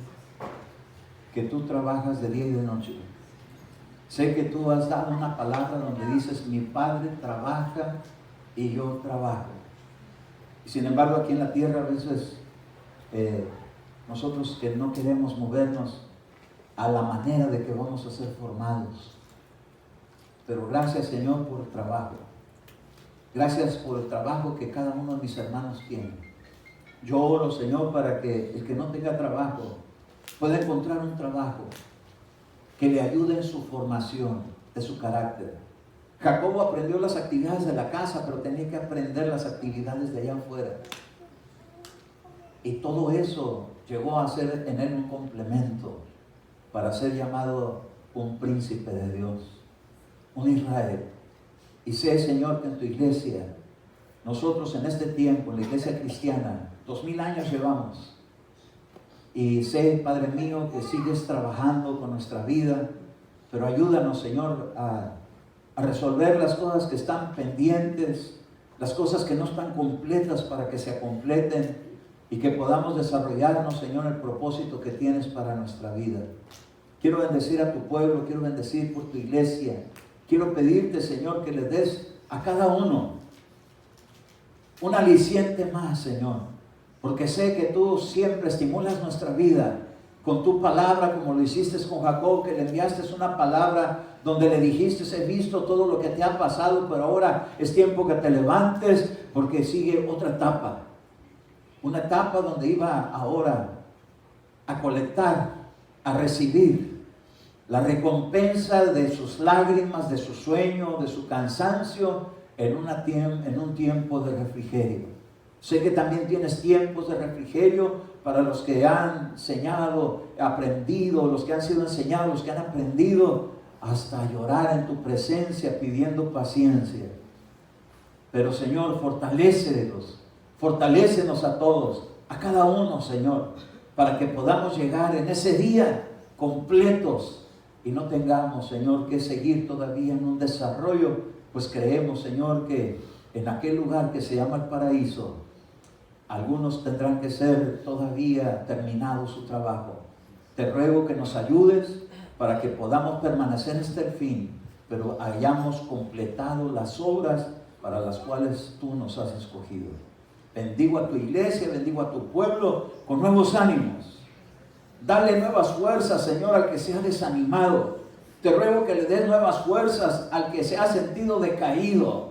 que tú trabajas de día y de noche. Sé que tú has dado una palabra donde dices, mi Padre trabaja y yo trabajo. Y sin embargo, aquí en la tierra a veces nosotros que no queremos movernos a la manera de que vamos a ser formados. Pero gracias, Señor, por el trabajo. Gracias por el trabajo que cada uno de mis hermanos tiene. Yo oro, Señor, para que el que no tenga trabajo pueda encontrar un trabajo que le ayude en su formación de su carácter. Jacobo aprendió las actividades de la casa, pero tenía que aprender las actividades de allá afuera. Y todo eso llegó a ser en él un complemento para ser llamado un príncipe de Dios, un Israel. Y sé, Señor, que en tu iglesia, nosotros en este tiempo, en la iglesia cristiana, 2000 años llevamos. Y sé, Padre mío, que sigues trabajando con nuestra vida, pero ayúdanos, Señor, a resolver las cosas que están pendientes, las cosas que no están completas para que se completen y que podamos desarrollarnos, Señor, el propósito que tienes para nuestra vida. Quiero bendecir a tu pueblo, quiero bendecir por tu iglesia. Quiero pedirte, Señor, que le des a cada uno un aliciente más, Señor, porque sé que tú siempre estimulas nuestra vida con tu palabra, como lo hiciste con Jacob, que le enviaste una palabra donde le dijiste, he visto todo lo que te ha pasado, pero ahora es tiempo que te levantes, porque sigue otra etapa. Una etapa donde iba ahora a colectar, a recibir la recompensa de sus lágrimas, de su sueño, de su cansancio, en un tiempo de refrigerio. Sé que también tienes tiempos de refrigerio para los que han enseñado, aprendido, los que han sido enseñados, los que han aprendido hasta llorar en tu presencia pidiendo paciencia. Pero, Señor, fortalécenos a todos, a cada uno, Señor, para que podamos llegar en ese día completos y no tengamos, Señor, que seguir todavía en un desarrollo, pues creemos, Señor, que en aquel lugar que se llama el paraíso, algunos tendrán que ser todavía terminado su trabajo. Te ruego que nos ayudes para que podamos permanecer hasta el fin, pero hayamos completado las obras para las cuales tú nos has escogido. Bendigo a tu iglesia, bendigo a tu pueblo con nuevos ánimos. Dale nuevas fuerzas, Señor, al que se ha desanimado. Te ruego que le des nuevas fuerzas al que se ha sentido decaído.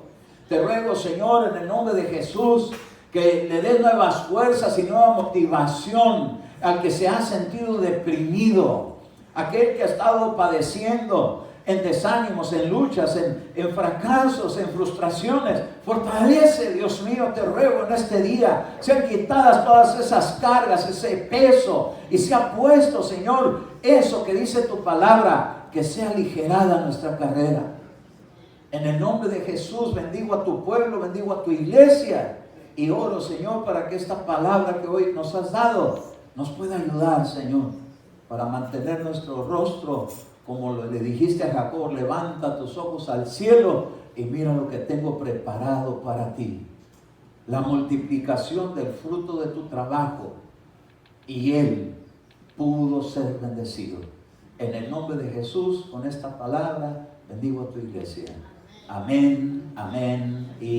Te ruego, Señor, en el nombre de Jesús, que le des nuevas fuerzas y nueva motivación al que se ha sentido deprimido. Aquel que ha estado padeciendo en desánimos, en luchas, en fracasos, en frustraciones. Fortalece, Dios mío, te ruego en este día, sean quitadas todas esas cargas, ese peso, y se ha puesto, Señor, eso que dice tu palabra, que sea aligerada nuestra carrera. En el nombre de Jesús, bendigo a tu pueblo, bendigo a tu iglesia, y oro, Señor, para que esta palabra que hoy nos has dado, nos pueda ayudar, Señor, para mantener nuestro rostro, como le dijiste a Jacob, levanta tus ojos al cielo, y mira lo que tengo preparado para ti. La multiplicación del fruto de tu trabajo. Y él pudo ser bendecido. En el nombre de Jesús, con esta palabra, bendigo a tu iglesia. Amén, amén.